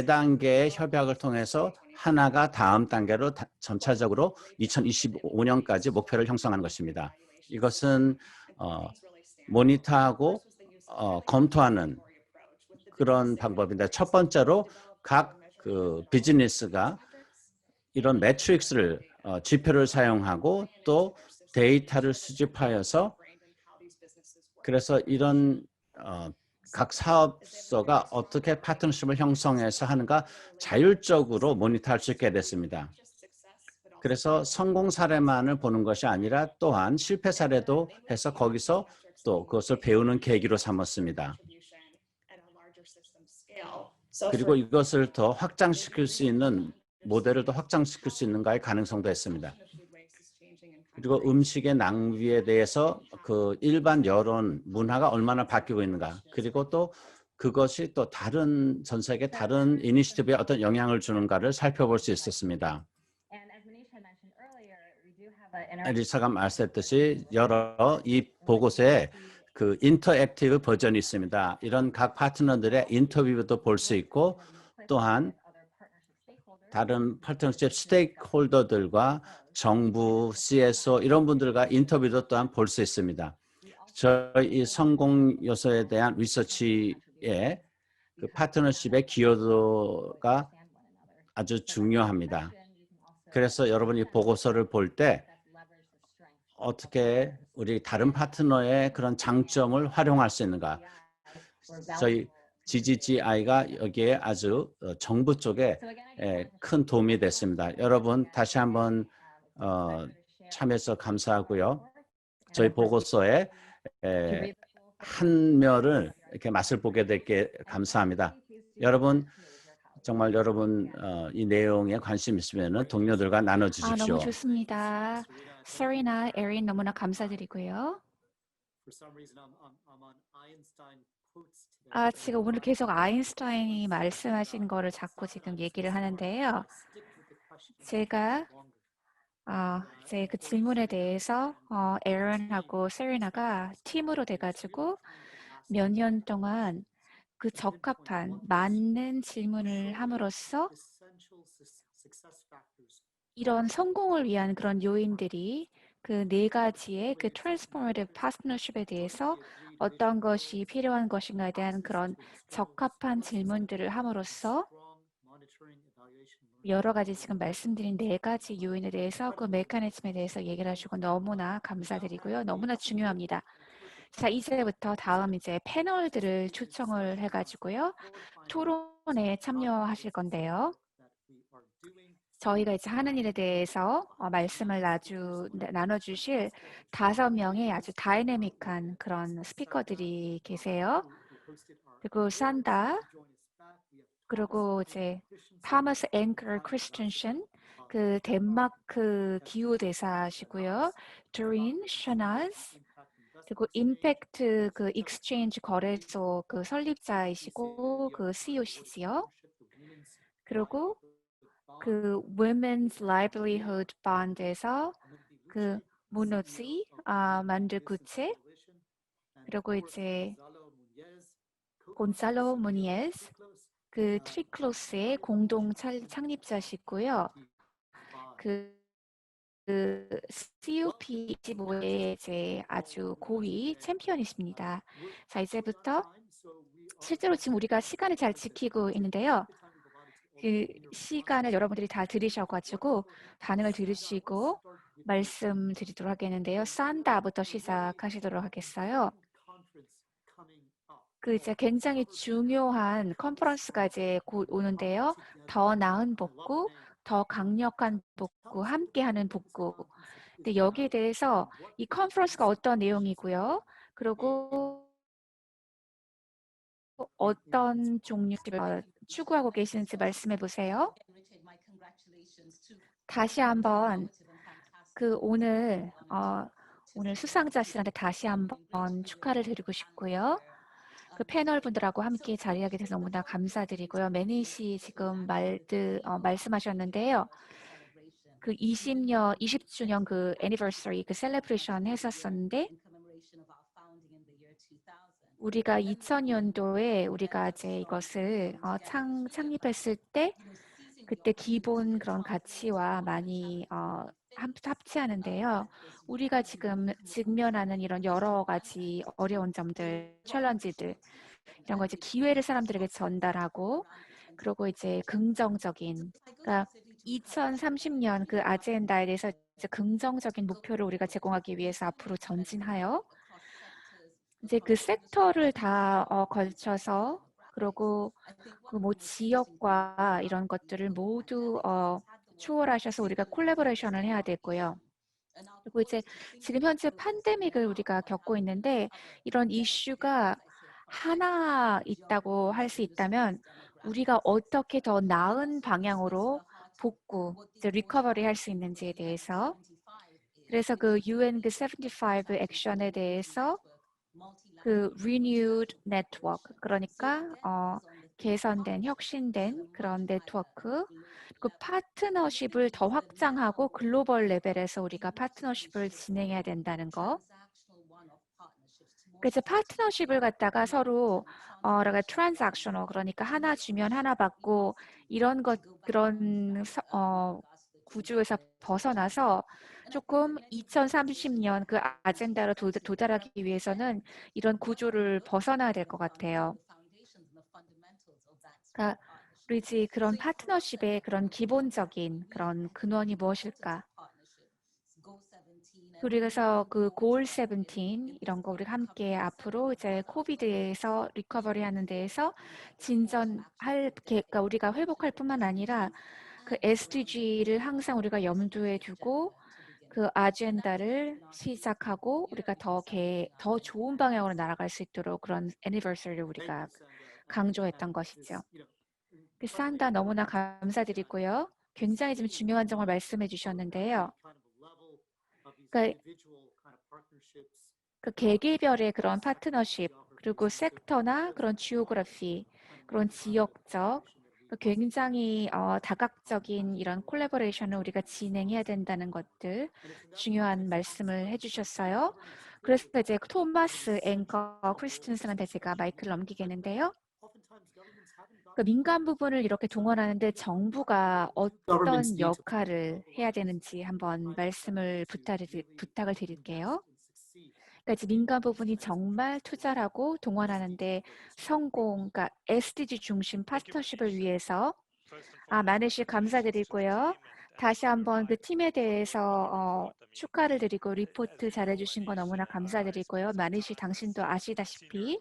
단계의 협약을 통해서 하나가 다음 단계로 점차적으로 2025년까지 목표를 형성하는 것입니다. 이것은 모니터하고 검토하는 그런 방법인데 첫 번째로 각 그 비즈니스가 이런 매트릭스를 지표를 사용하고 또 데이터를 수집하여서 그래서 이런 각 사업소가 어떻게 파트너십을 형성해서 하는가 자율적으로 모니터할 수 있게 됐습니다. 그래서 성공 사례만을 보는 것이 아니라 또한 실패 사례도 해서 거기서 또 그것을 배우는 계기로 삼았습니다. 그리고 이것을 더 확장시킬 수 있는 모델을 더 확장시킬 수 있는가의 가능성도 있습니다. 그리고 음식의 낭비에 대해서 그 일반 여론 문화가 얼마나 바뀌고 있는가 그리고 또 그것이 또 다른 전 세계 다른 이니시티브에 어떤 영향을 주는가를 살펴볼 수 있었습니다. 리사가 말씀했듯이 여러 이 보고서에 그 인터액티브 버전이 있습니다. 이런 각 파트너들의 인터뷰도 볼 수 있고 또한 다른 파트너십 스테이크홀더들과 정부, CSO 이런 분들과 인터뷰도 또한 볼 수 있습니다. 저희 성공 요소에 대한 리서치에 그 파트너십의 기여도가 아주 중요합니다. 그래서 여러분이 보고서를 볼 때 어떻게 우리 다른 파트너의 그런 장점을 활용할 수 있는가. 저희 GGGI가 여기에 아주 정부 쪽에 큰 도움이 됐습니다. 여러분 다시 한번 참여해서 감사하고요. 저희 보고서에 한 면을 이렇게 맛을 보게 될게 감사합니다. 여러분 정말 여러분 이 내용에 관심 있으면 동료들과 나눠주십시오. 너무 좋습니다. 세리나, 에린 너무나 감사드리고요. 지금 오늘 계속 아인슈타인이 말씀하신 거를 자꾸 지금 얘기를 하는데요. 제가 제 그 질문에 대해서 에런하고 세리나가 팀으로 돼가지고 몇 년 동안 그 적합한 맞는 질문을 함으로써 이런 성공을 위한 그런 요인들이 그 네 가지의 그 트랜스포머티브 파트너십에 대해서 어떤 것이 필요한 것인가에 대한 그런 적합한 질문들을 함으로써 여러 가지 지금 말씀드린 네 가지 요인에 대해서 그 메커니즘에 대해서 얘기를 하시고 너무나 감사드리고요. 너무나 중요합니다. 자, 이제부터 다음 이제 패널들을 초청을 해가지고요. 토론에 참여하실 건데요. 저희가 이제 하는 일에 대해서 말씀을 나눠주실 5명의 아주 다이내믹한 그런 스피커들이 계세요. 그리고 산다, 그리고 이제 타머스 앵커 크리스텐션, 그 덴마크 기후 대사시고요. 드린 셔나즈, 그리고 임팩트 그 익스체인지 거래소 그 설립자이시고 그 CEO시지요. 그리고 그 Women's Livelihood Fund에서 그 무노지 만들구체, 그리고 이제 곤살로 무니에스 그 트리클로스의 공동 창립자시고요. 그 CUP25의 이제 아주 고위 챔피언이십니다. 자, 이제부터 실제로 지금 우리가 시간을 잘 지키고 있는데요. 그 시간을 여러분들이 다 들으셔가지고 반응을 들으시고 말씀드리도록 하겠는데요. 산다부터 시작하시도록 하겠어요. 그 이제 굉장히 중요한 컨퍼런스가 이제 곧 오는데요. 더 나은 복구, 더 강력한 복구, 함께하는 복구. 근데 여기에 대해서 이 컨퍼런스가 어떤 내용이고요. 그리고 어떤 종류를 추구하고 계시는지 말씀해 보세요. 다시 한번 그 오늘 수상자들한테 다시 한번 축하를 드리고 싶고요. 그 패널 분들하고 함께 자리하게 돼서 너무나 감사드리고요. 매니 씨 지금 말씀하셨는데요. 그 20주년 그 애니버서리 그 셀레브레이션 했었었는데 우리가 2000년도에 우리가 이제 이것을 창립했을 때 그때 기본 그런 가치와 많이 합치하는데요. 우리가 지금 직면하는 이런 여러 가지 어려운 점들, 챌린지들 이런 거 이제 기회를 사람들에게 전달하고 그리고 이제 긍정적인 그러니까 2030년 그 아젠다에 대해서 이제 긍정적인 목표를 우리가 제공하기 위해서 앞으로 전진하여 이제 그 섹터를 다 걸쳐서 그리고 그 뭐 지역과 이런 것들을 모두 초월하셔서 우리가 콜라보레이션을 해야 되고요. 그리고 이제 지금 현재 팬데믹을 우리가 겪고 있는데 이런 이슈가 하나 있다고 할 수 있다면 우리가 어떻게 더 나은 방향으로 복구, 이제 리커버리 할 수 있는지에 대해서 그래서 그 UN 그 75 액션에 대해서 그 renewed network 그러니까 개선된 혁신된 그런 네트워크 그 파트너십을 더 확장하고 글로벌 레벨에서 우리가 파트너십을 진행해야 된다는 거 이제 파트너십을 갖다가 서로 그러니까 트랜잭셔널 그러니까 하나 주면 하나 받고 이런 그런 구조에서 벗어나서 조금 2030년 그 아젠다로 도달하기 위해서는 이런 구조를 벗어나야 될 것 같아요. 그러니까 우리 그런 파트너십의 그런 기본적인 그런 근원이 무엇일까? 그래서 그 고올 17 이런 거 우리가 함께 앞으로 이제 코비드에서 리커버리 하는 데에서 그러니까 우리가 회복할 뿐만 아니라 그 SDG를 항상 우리가 염두에 두고 그 아젠다를 시작하고 우리가 더 좋은 방향으로 날아갈 수 있도록 그런 애니버서리를 우리가 강조했던 것이죠. 산다 너무나 감사드리고요. 굉장히 좀 중요한 점을 말씀해 주셨는데요. 그러니까 그 개개별의 그런 파트너십 그리고 섹터나 그런 지오그래피 그런 지역적 굉장히 다각적인 이런 콜라보레이션을 우리가 진행해야 된다는 것들 중요한 말씀을 해주셨어요. 그래서 이제 토마스 앵커 크리스틴슨한테 제가 마이크를 넘기겠는데요. 그 민간 부분을 이렇게 동원하는데 정부가 어떤 역할을 해야 되는지 한번 말씀을 부탁을 드릴게요. 그러니까 이제 민간 부분이 정말 투자를 하고 동원하는데 그러니까 SDG 중심 파트너십을 위해서 마네 씨 감사드리고요. 다시 한번 그 팀에 대해서 축하를 드리고 리포트 잘해주신 거 너무나 감사드리고요. 마네 씨 당신도 아시다시피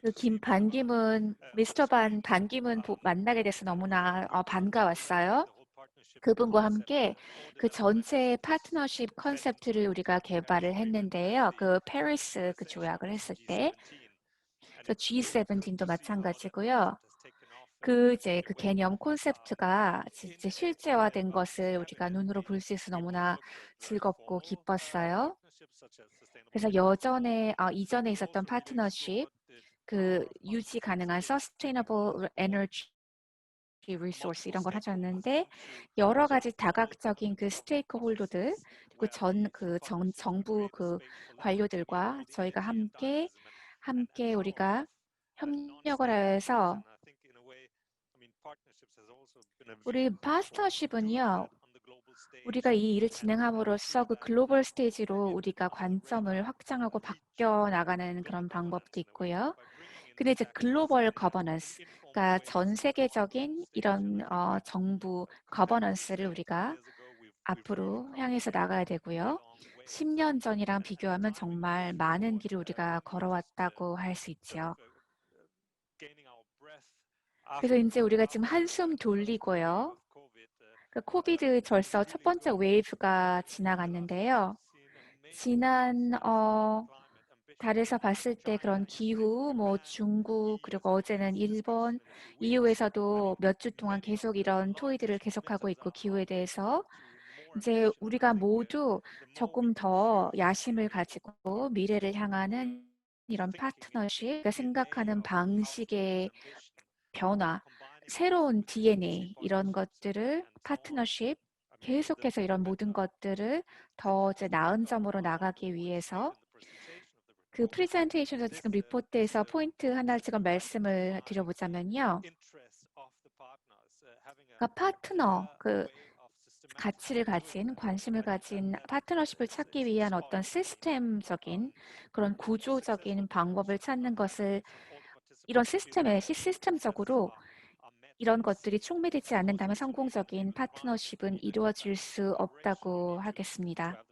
그 미스터 반기문 만나게 돼서 너무나 반가웠어요. 그분과 함께 그 전체 파트너십 컨셉트를 우리가 개발을 했는데요. 그 페리스 그 조약을 했을 때, G17도 마찬가지고요. 그 개념 콘셉트가 진짜 실제화된 것을 우리가 눈으로 볼 수 있어서 너무나 즐겁고 기뻤어요. 그래서 이전에 있었던 파트너십, 그 유지 가능한 Sustainable Energy 리소스 이런 걸 하셨는데 여러 가지 다각적인 그 스테이크 홀더들 정부 그 관료들과 저희가 함께 우리가 협력을 해서 우리 파트너십은요. 우리가 이 일을 진행함으로써 그 글로벌 스테이지로 우리가 관점을 확장하고 바뀌어 나가는 그런 방법도 있고요. 근데 이제 글로벌 거버넌스, 그러니까 전 세계적인 이런 정부 거버넌스를 우리가 앞으로 향해서 나가야 되고요. 10년 전이랑 비교하면 정말 많은 길을 우리가 걸어왔다고 할 수 있죠. 그래서 이제 우리가 지금 한숨 돌리고요. 그 코비드 벌써 첫 번째 웨이브가 지나갔는데요. 지난 달에서 봤을 때 그런 기후, 중국, 그리고 어제는 일본, EU에서도 몇 주 동안 계속 이런 토의들을 계속하고 있고 기후에 대해서 이제 우리가 모두 조금 더 야심을 가지고 미래를 향하는 이런 파트너십, 생각하는 방식의 변화, 새로운 DNA 이런 것들을 파트너십 계속해서 이런 모든 것들을 더 이제 나은 점으로 나가기 위해서 그 프레젠테이션에서 지금 리포트에서 포인트 하나를 지금 말씀을 드려보자면요. 그러니까 파트너, 그 가치를 가진, 관심을 가진 파트너십을 찾기 위한 어떤 시스템적인 그런 구조적인 방법을 찾는 것을 이런 시스템적으로 이런 것들이 충미되지 않는다면 성공적인 파트너십은 이루어질 수 없다고 하겠습니다.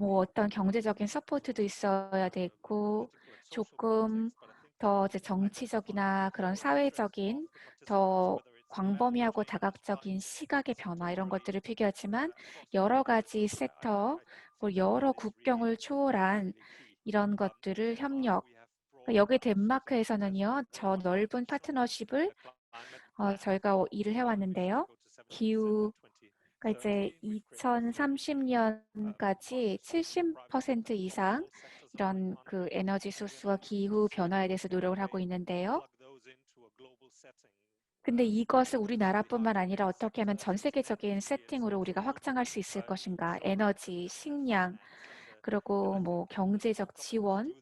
어떤 경제적인 서포트도 있어야 되고 조금 더 이제 정치적이나 그런 사회적인 더 광범위하고 다각적인 시각의 변화 이런 것들을 필요하지만 여러 가지 섹터, 여러 국경을 초월한 이런 것들을 여기 덴마크에서는요, 저 넓은 파트너십을 저희가 일을 해왔는데요. 그러니까 이제 2030년까지 70% 이상 이런 그 에너지 소스와 기후 변화에 대해서 노력을 하고 있는데요. 근데 이것을 우리나라뿐만 아니라 어떻게 하면 전 세계적인 세팅으로 우리가 확장할 수 있을 것인가? 에너지, 식량, 그리고 뭐 경제적 지원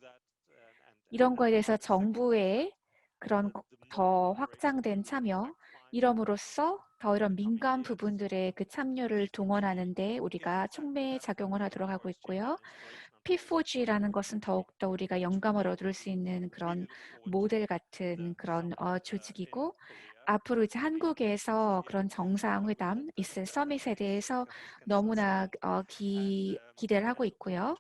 이런 거에 대해서 정부의 그런 더 확장된 참여 이럼으로써 더 이런 민간 부분들의 그 참여를 동원하는데 우리가 촉매 작용을 하도록 하고 있고요. P4G라는 것은 더욱더 우리가 영감을 얻을 수 있는 그런 모델 같은 그런 조직이고 앞으로 이제 한국에서 그런 정상회담 있을 서밋에 대해서 너무나 기대를 하고 있고요.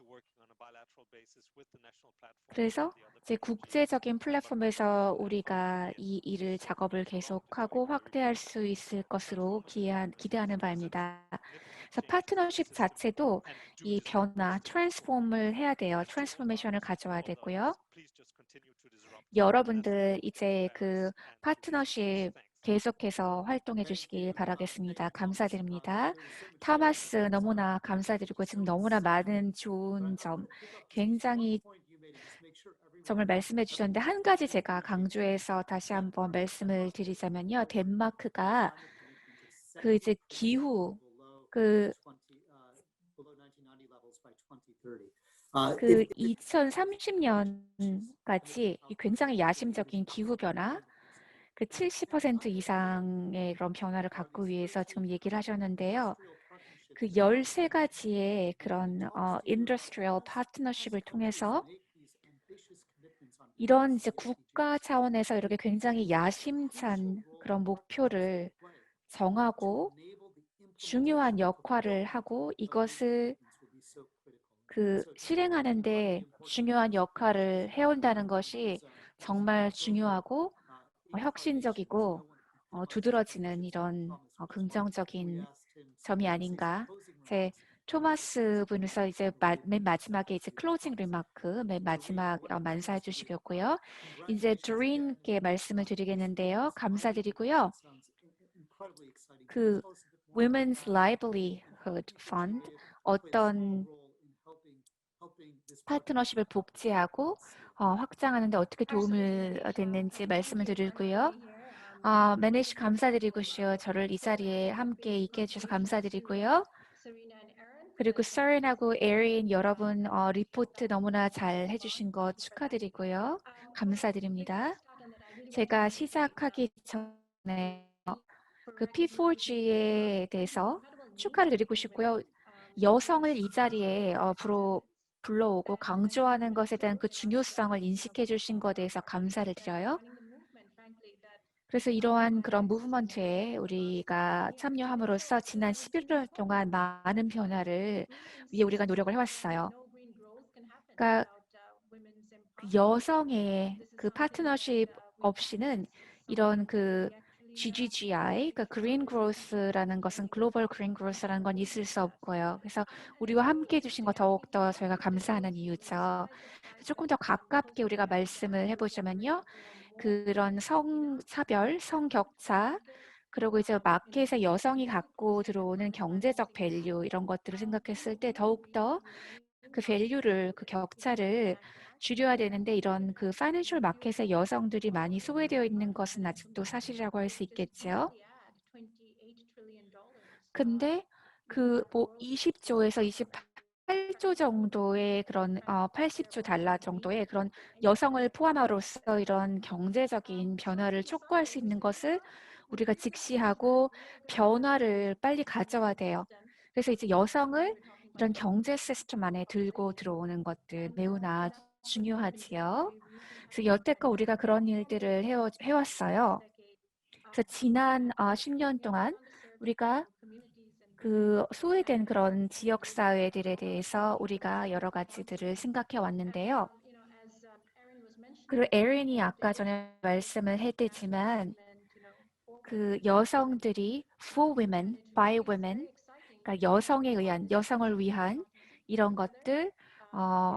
그래서 이제 국제적인 플랫폼에서 우리가 이 일을 작업을 계속하고 확대할 수 있을 것으로 기대하는 바입니다. 그래서 파트너십 자체도 이 변화, 트랜스폼을 해야 돼요. 트랜스포메이션을 가져와야 되고요. 여러분들 이제 그 파트너십 계속해서 활동해 주시길 바라겠습니다. 감사드립니다. 타마스 너무나 감사드리고 지금 너무나 많은 좋은 점 굉장히 점을 말씀해 주셨는데 한 가지 제가 강조해서 다시 한번 말씀을 드리자면요. 덴마크가 그 이제 기후 그 2030년까지 굉장히 야심적인 기후 변화, 그 70% 이상의 그런 변화를 갖고 위해서 지금 얘기를 하셨는데요. 그 13가지의 그런 industrial partnership을 통해서 이런 이제 국가 차원에서 이렇게 굉장히 야심찬 그런 목표를 정하고 중요한 역할을 하고 이것을 그 실행하는데 중요한 역할을 해온다는 것이 정말 중요하고 혁신적이고 두드러지는 이런 긍정적인 점이 아닌가. 제 토마스 분에서 이제 맨 마지막에 이제 클로징 리마크 맨 마지막 만사해 주시겠고요. 이제 드린께 말씀을 드리겠는데요. 감사드리고요. 그 Women's Livelihood Fund 어떤 파트너십을 복지하고 확장하는데 어떻게 도움을 됐는지 말씀을 드리고요. 매니시 감사드리고요. 저를 이 자리에 함께 있게 해주셔서 감사드리고요. 그리고 서린하고 에린 여러분 리포트 너무나 잘 해주신 거 축하드리고요. 감사드립니다. 제가 시작하기 전에 그 P4G에 대해서 축하를 드리고 싶고요. 여성을 이 자리에 불러오고 강조하는 것에 대한 그 중요성을 인식해 주신 것에 대해서 감사를 드려요. 그래서 이러한 그런 무브먼트에 우리가 참여함으로써 지난 11월 동안 많은 변화를 위해 우리가 노력을 해왔어요. 그러니까 그 여성의 그 파트너십 없이는 이런 그 GGGI, 그 그린 그로스라는 것은 글로벌 그린 그로스라는 건 있을 수 없고요. 그래서 우리와 함께 해주신 거 더욱더 저희가 감사하는 이유죠. 조금 더 가깝게 우리가 말씀을 해보자면요. 그런 성차별, 성격차, 그리고 이제 마켓에 여성이 갖고 들어오는 경제적 밸류 이런 것들을 생각했을 때 더욱더 그 밸류를, 그 격차를 줄여야 되는데 이런 그 파이낸셜 마켓에 여성들이 많이 소외되어 있는 것은 아직도 사실이라고 할 수 있겠죠. 근데 그 뭐 20조에서 28조 정도의 그런 80조 달러 정도의 그런 여성을 포함함으로써 이런 경제적인 변화를 촉구할 수 있는 것을 우리가 직시하고 변화를 빨리 가져와야 돼요. 그래서 이제 여성을 이런 경제 시스템 안에 들고 들어오는 것들 매우나 중요하지요. 그래서 여태껏 우리가 그런 일들을 해왔어요. 그래서 지난 10년 동안 우리가 그 소외된 그런 지역 사회들에 대해서 우리가 여러 가지들을 생각해 왔는데요. 그리고 에린이 아까 전에 말씀을 했지만 그 여성들이 for women, by women, 그러니까 여성을 위한 이런 것들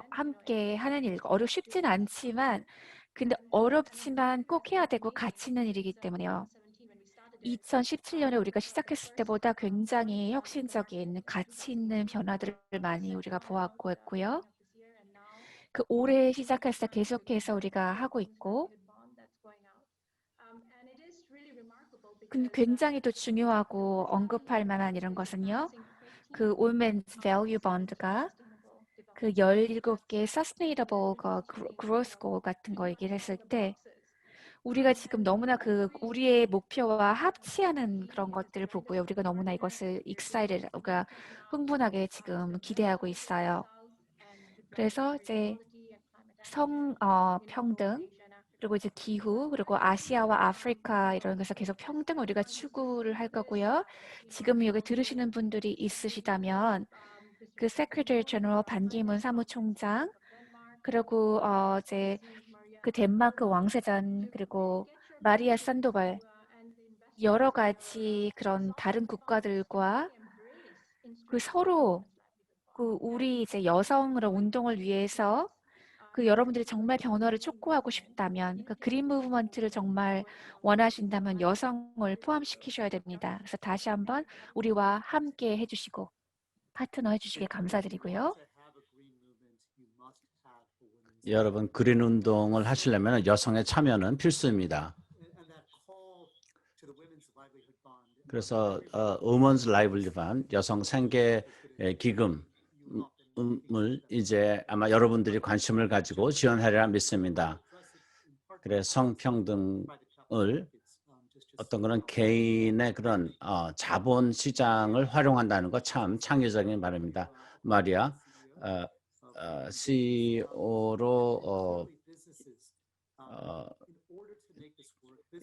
함께 하는 일 쉽진 않지만 근데 어렵지만 꼭 해야 되고 가치 있는 일이기 때문에요. 2017년에 우리가 시작했을 때보다 굉장히 혁신적인 가치 있는 변화들을 많이 우리가 보았고 했고요. 그 올해 시작해서 계속해서 우리가 하고 있고 근데 굉장히 또 중요하고 언급할 만한 이런 것은요. 그 Women's Value Bond가 그 17개 sustainable growth goal 같은 거 얘기를 했을 때 우리가 지금 너무나 그 우리의 목표와 합치하는 그런 것들을 보고요. 우리가 너무나 이것을 excited, 그러니까 흥분하게 지금 기대하고 있어요. 그래서 이제 평등, 그리고 이제 기후, 그리고 아시아와 아프리카 이런 것에서 계속 평등 우리가 추구를 할 거고요. 지금 여기 들으시는 분들이 있으시다면 그 Secretary General 반기문 사무총장, 그리고 이제 그 덴마크 왕세자, 그리고 마리아 산도발 여러 가지 그런 다른 국가들과 그 서로 그 우리 이제 여성으로 운동을 위해서 그 여러분들이 정말 변화를 촉구하고 싶다면 그 그린 무브먼트를 정말 원하신다면 여성을 포함시키셔야 됩니다. 그래서 다시 한번 우리와 함께 해주시고 파트너 해주시길 감사드리고요. 여러분 그린 운동을 하시려면 여성의 참여는 필수입니다. 그래서 Women's Livelihood Fund, 여성 생계 기금을 이제 아마 여러분들이 관심을 가지고 지원하리라 믿습니다. 그래서 성평등을 어떤 그런 개인의 그런 자본 시장을 활용한다는 거 참 창의적인 말입니다. 마리아 CEO로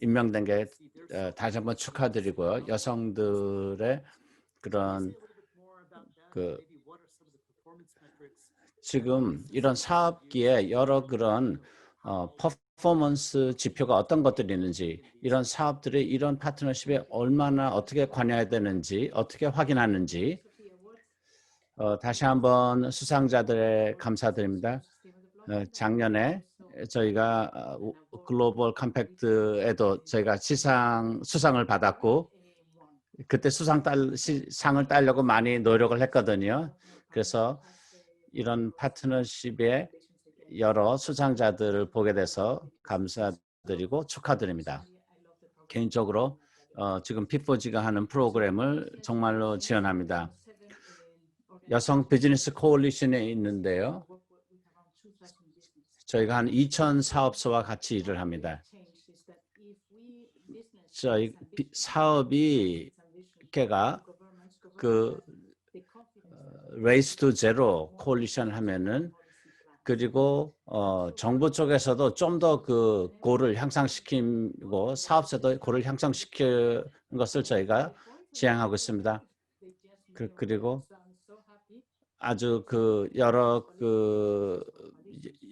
임명된 게 다시 한번 축하드리고요. 여성들의 그런 지금 이런 사업기에 여러 그런 퍼포먼스 지표가 어떤 것들이 있는지, 이런 사업들이 이런 파트너십에 얼마나 어떻게 관여해야 되는지, 어떻게 확인하는지 다시 한번 수상자들의 감사드립니다. 작년에 저희가 글로벌 컴팩트에도 저희가 수상을 받았고 그때 상을 따려고 많이 노력을 했거든요. 그래서 이런 파트너십의 여러 수상자들을 보게 돼서 감사드리고 축하드립니다. 개인적으로 지금 P4G가 하는 프로그램을 정말로 지원합니다. 여성 비즈니스 코올리션에 있는데요. 저희가 한 2,000 사업소와 같이 일을 합니다. 저희 사업이 걔가 그 Race to Zero 코올리션 하면은 그리고 정부 쪽에서도 좀 더 그 고를 향상시키고 사업자도 고를 향상시키는 것을 저희가 지향하고 있습니다. 그리고 아주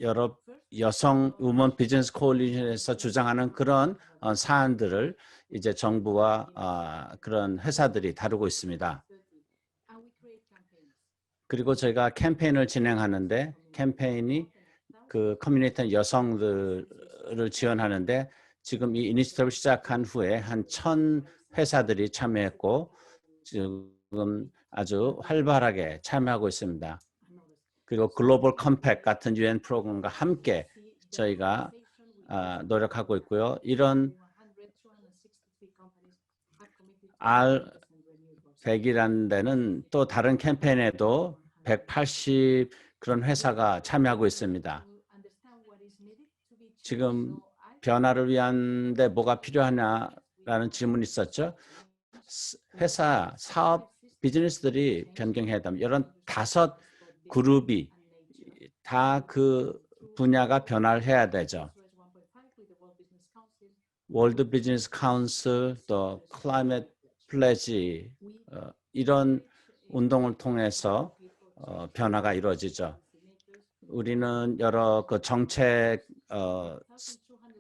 여러 여성 우먼 비즈니스 코올리션에서 주장하는 그런 사안들을 이제 정부와 그런 회사들이 다루고 있습니다. 그리고 저희가 캠페인을 진행하는데 캠페인이 그 커뮤니티 여성들을 지원하는데 지금 이 이니시티브를 시작한 후에 한 1,000 회사들이 참여했고 지금 아주 활발하게 참여하고 있습니다. 그리고 글로벌 컴팩 같은 UN 프로그램과 함께 저희가 노력하고 있고요. 이런 R100이라는 데는 또 다른 캠페인에도 180 그런 회사가 참여하고 있습니다. 지금 변화를 위한데 뭐가 필요하냐라는 질문이 있었죠. 회사, 사업, 비즈니스들이 변경해야 한다면 이런 5 그룹이 다 그 분야가 변화를 해야 되죠. 월드 비즈니스 카운슬, 또 클라이밋 플래지 이런 운동을 통해서 변화가 이루어지죠. 우리는 여러 그 정책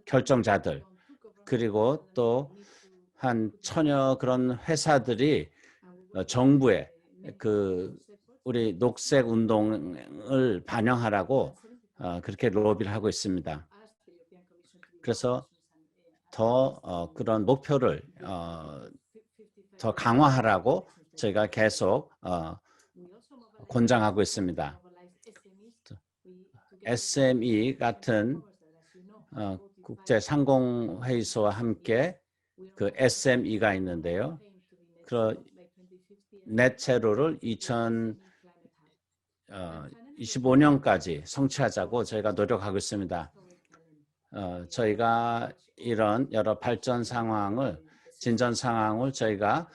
결정자들 그리고 또 한 1,000여 그런 회사들이 정부에 우리 녹색 운동을 반영하라고 그렇게 로비를 하고 있습니다. 그래서 더 그런 목표를 더 강화하라고 저희가 계속 권장하고 있습니다. SME 같은 국제 상공회의소와 함께 그 SME가 있는데요. 그 넷 제로를 25년까지 성취하자고 저희가 노력하고 있습니다. 저희가 이런 여러 발전 상황을, 진전 상황을 저희가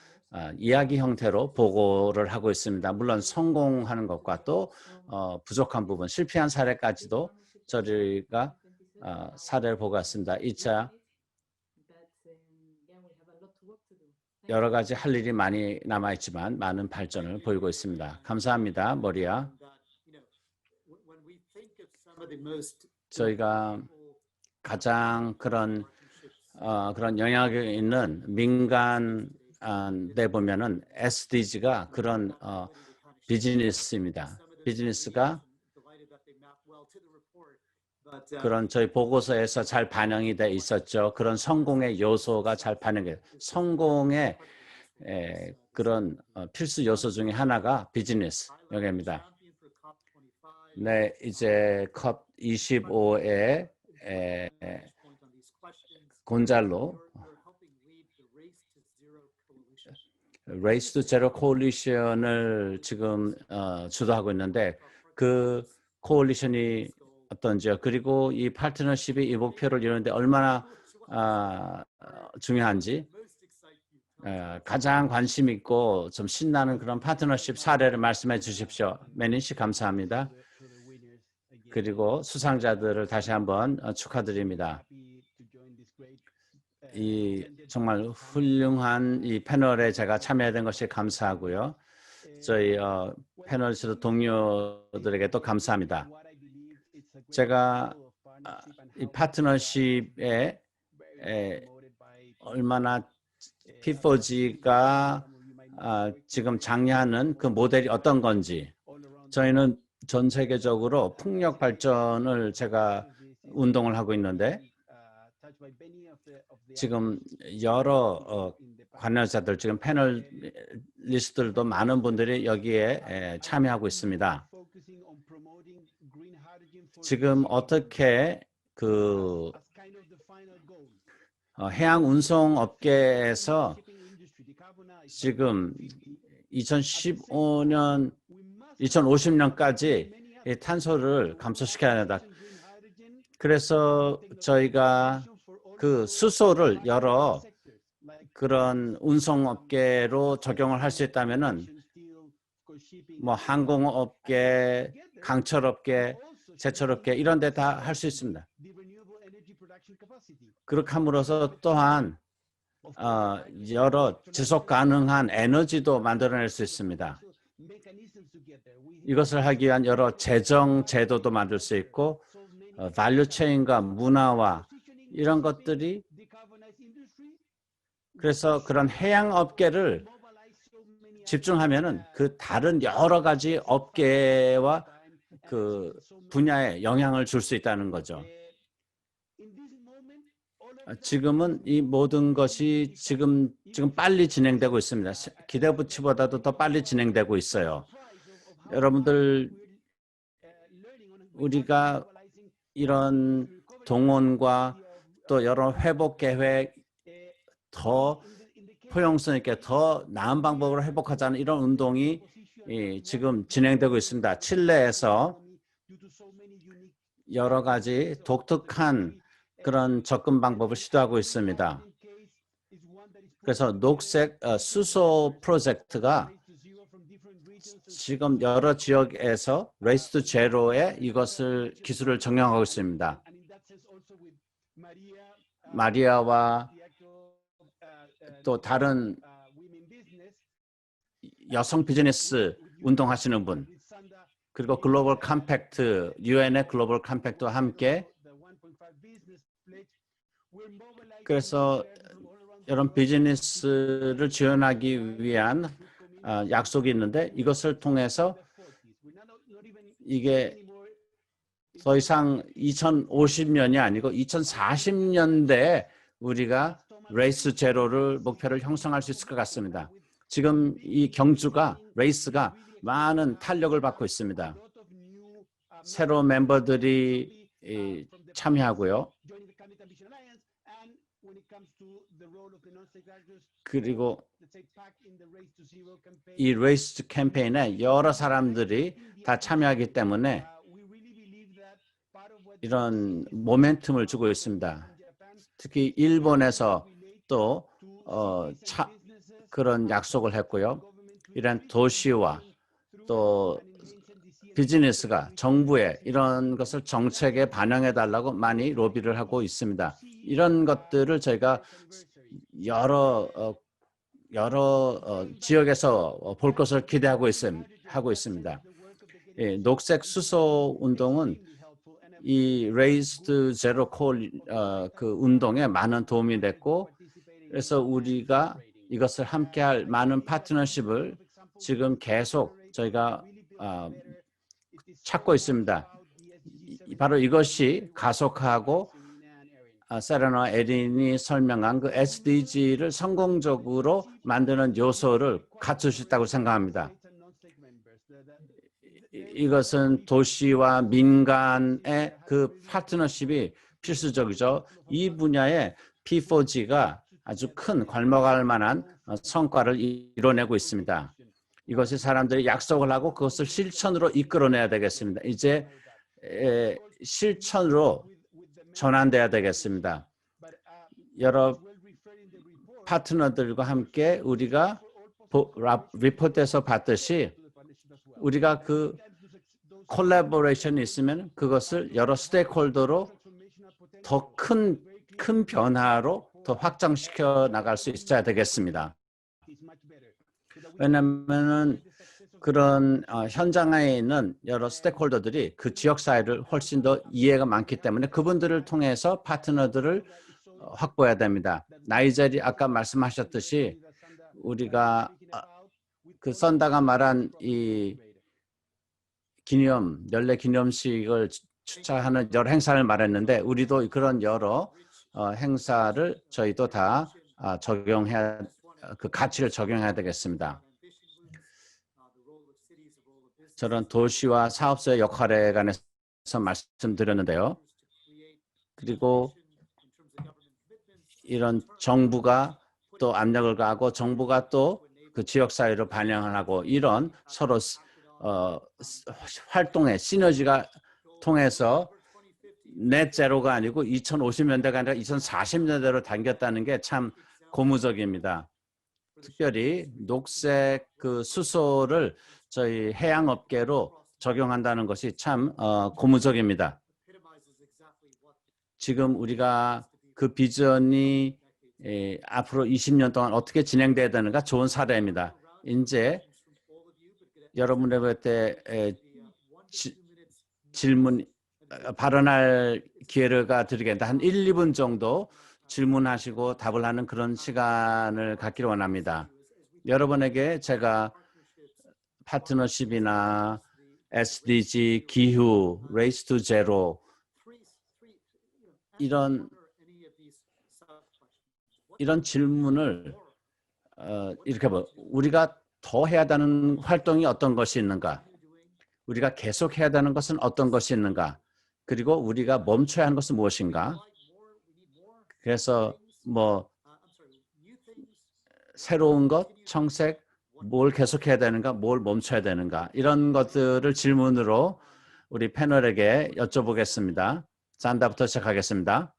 이야기 형태로 보고를 하고 있습니다. 물론 성공하는 것과 또 부족한 부분, 실패한 사례까지도 저희가 사례를 보고 왔습니다. 2차 여러 가지 할 일이 많이 남아있지만 많은 발전을 보이고 있습니다. 감사합니다. 머리야. 저희가 가장 그런 영향력이 있는 민간 데 보면은 SDG가 그런 비즈니스입니다. 비즈니스가 그런 저희 보고서에서 잘 반영이 돼 있었죠. 그런 성공의 요소가 잘 반영돼. 성공의 그런 필수 요소 중에 하나가 비즈니스 영역입니다. 네, 이제 컵 25에 곤잘로 Race to Zero 코올리션을 지금 주도하고 있는데 그 코올리션이 어떤지요? 그리고 이 파트너십이 이 목표를 이루는데 얼마나 중요한지 가장 관심 있고 좀 신나는 그런 파트너십 사례를 말씀해 주십시오. 매니 씨 감사합니다. 그리고 수상자들을 다시 한번 축하드립니다. 이 정말 훌륭한 이 패널에 제가 참여된 것이 감사하고요. 저희 패널리스트 동료들에게 또 감사합니다. 제가 이 파트너십에 얼마나 P4G가 지금 장려하는 그 모델이 어떤 건지, 저희는 전 세계적으로 풍력 발전을 제가 운동을 하고 있는데 지금 여러 관련자들, 지금 패널리스트들도 많은 분들이 여기에 참여하고 있습니다. 지금 어떻게 그 해양 운송 업계에서 지금 2015년, 2050년까지 탄소를 감소시켜야 한다. 그래서 저희가 그 수소를 여러 그런 운송업계로 적용을 할 수 있다면은 뭐 항공업계, 강철업계, 제철업계 이런 데 다 할 수 있습니다. 그렇게 함으로써 또한 여러 지속 가능한 에너지도 만들어낼 수 있습니다. 이것을 하기 위한 여러 재정 제도도 만들 수 있고 밸류 체인과 문화와 이런 것들이, 그래서 그런 해양 업계를 집중하면은 그 다른 여러 가지 업계와 그 분야에 영향을 줄 수 있다는 거죠. 지금은 이 모든 것이 지금 빨리 진행되고 있습니다. 기대부치보다도 더 빨리 진행되고 있어요. 여러분들, 우리가 이런 동원과 또 여러 회복 계획, 더 포용성 있게 더 나은 방법으로 회복하자는 이런 운동이 지금 진행되고 있습니다. 칠레에서 여러 가지 독특한 그런 접근 방법을 시도하고 있습니다. 그래서 녹색 수소 프로젝트가 지금 여러 지역에서 레이스 투 제로에 이것을 기술을 적용하고 있습니다. 마리아와 또 다른 여성 비즈니스 운동하시는 분, 그리고 글로벌 컴팩트, 유엔의 글로벌 컴팩트와 함께, 그래서 이런 비즈니스를 지원하기 위한 약속이 있는데 이것을 통해서 이게 더 이상 2050년이 아니고 2040년대에 우리가 레이스 제로를 목표를 형성할 수 있을 것 같습니다. 지금 이 경주가, 레이스가 많은 탄력을 받고 있습니다. 새로운 멤버들이 참여하고요. 그리고 이 Race to 캠페인에 여러 사람들이 다 참여하기 때문에 이런 모멘텀을 주고 있습니다. 특히 일본에서 또 그런 약속을 했고요. 이런 도시와 또 비즈니스가 정부에 이런 것을 정책에 반영해 달라고 많이 로비를 하고 있습니다. 이런 것들을 저희가 여러 지역에서 볼 것을 기대하고 있습니다. 예, 녹색 수소 운동은 이 Race to Zero Coal 그 운동에 많은 도움이 됐고, 그래서 우리가 이것을 함께할 많은 파트너십을 지금 계속 저희가 찾고 있습니다. 바로 이것이 가속하고 세라나 에린이 설명한 그 SDG를 성공적으로 만드는 요소를 갖출 수 있다고 생각합니다. 이것은 도시와 민간의 그 파트너십이 필수적이죠. 이 분야에 P4G가 아주 큰 괄목할 만한 성과를 이뤄내고 있습니다. 이것이 사람들이 약속을 하고 그것을 실천으로 이끌어내야 되겠습니다. 이제 실천으로 전환돼야 되겠습니다. 여러 파트너들과 함께 우리가 리포트에서 봤듯이 우리가 그 콜라보레이션이 있으면 그것을 여러 스테이크홀더로 더 큰 변화로 더 확장시켜 나갈 수 있어야 되겠습니다. 왜냐하면 그런 현장에 있는 여러 스테이크홀더들이 그 지역 사회를 훨씬 더 이해가 많기 때문에 그분들을 통해서 파트너들을 확보해야 됩니다. 나이젤이 아까 말씀하셨듯이 우리가 그 선다가 말한 이 연례 기념식을 주최하는 여러 행사를 말했는데 우리도 그런 여러 행사를 저희도 다 그 가치를 적용해야 되겠습니다. 저런 도시와 사업소의 역할에 관해서 말씀드렸는데요. 그리고 이런 정부가 또 압력을 가하고 정부가 또 그 지역사회로 반영을 하고 이런 서로 활동의 시너지가 통해서 넷제로가 아니고 2050년대가 아니라 2040년대로 당겼다는 게 참 고무적입니다. 특별히 녹색 그 수소를 저희 해양업계로 적용한다는 것이 참 고무적입니다. 지금 우리가 그 비전이 앞으로 20년 동안 어떻게 진행돼야 되는가 좋은 사례입니다. 이제 여러분들한테 질문 발언할 기회가 드리겠습니다. 한 1, 2분 정도 질문하시고 답을 하는 그런 시간을 갖기를 원합니다. 여러분에게 제가 파트너십이나 SDG, 기후, Race to Zero 이런 질문을 이렇게 우리가 더 해야 되는 활동이 어떤 것이 있는가? 우리가 계속 해야 되는 것은 어떤 것이 있는가? 그리고 우리가 멈춰야 하는 것은 무엇인가? 그래서 뭐 새로운 것, 청색, 뭘 계속해야 되는가, 뭘 멈춰야 되는가 이런 것들을 질문으로 우리 패널에게 여쭤보겠습니다. 산다부터 시작하겠습니다.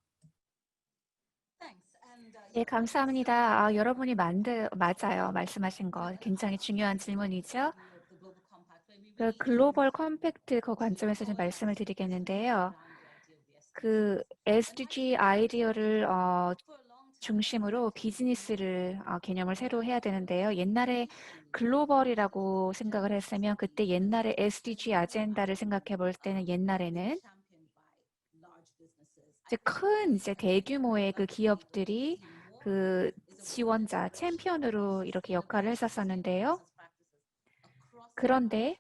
네, 감사합니다. 여러분이 맞아요. 말씀하신 거 굉장히 중요한 질문이죠. 그 글로벌 컴팩트 그 관점에서 좀 말씀을 드리겠는데요. 그 SDG 아이디어를 중심으로 비즈니스를 개념을 새로 해야 되는데요. 옛날에 글로벌이라고 생각을 했으면 그때 옛날에 SDG 아젠다를 생각해 볼 때는 옛날에는 이제 대규모의 그 기업들이 그 지원자, 챔피언으로 이렇게 역할을 했었었는데요. 그런데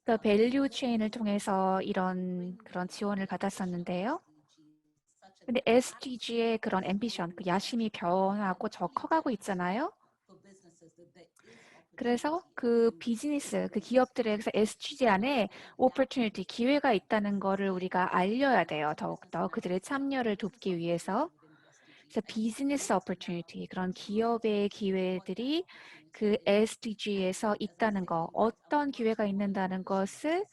그 밸류 체인을 통해서 그런 지원을 받았었는데요. 근데 SDG의 그런 앰비션, 그 야심이 변하고 더 커가고 있잖아요. 그래서 그 비즈니스, 그 기업들에서 SDG 안에 opportunity, 기회가 있다는 거를 우리가 알려야 돼요. 더욱더 그들의 참여를 돕기 위해서. 그래서 비즈니스 opportunity, 그런 기업의 기회들이 그 SDG에서 있다는 거, 어떤 기회가 있는다는 것을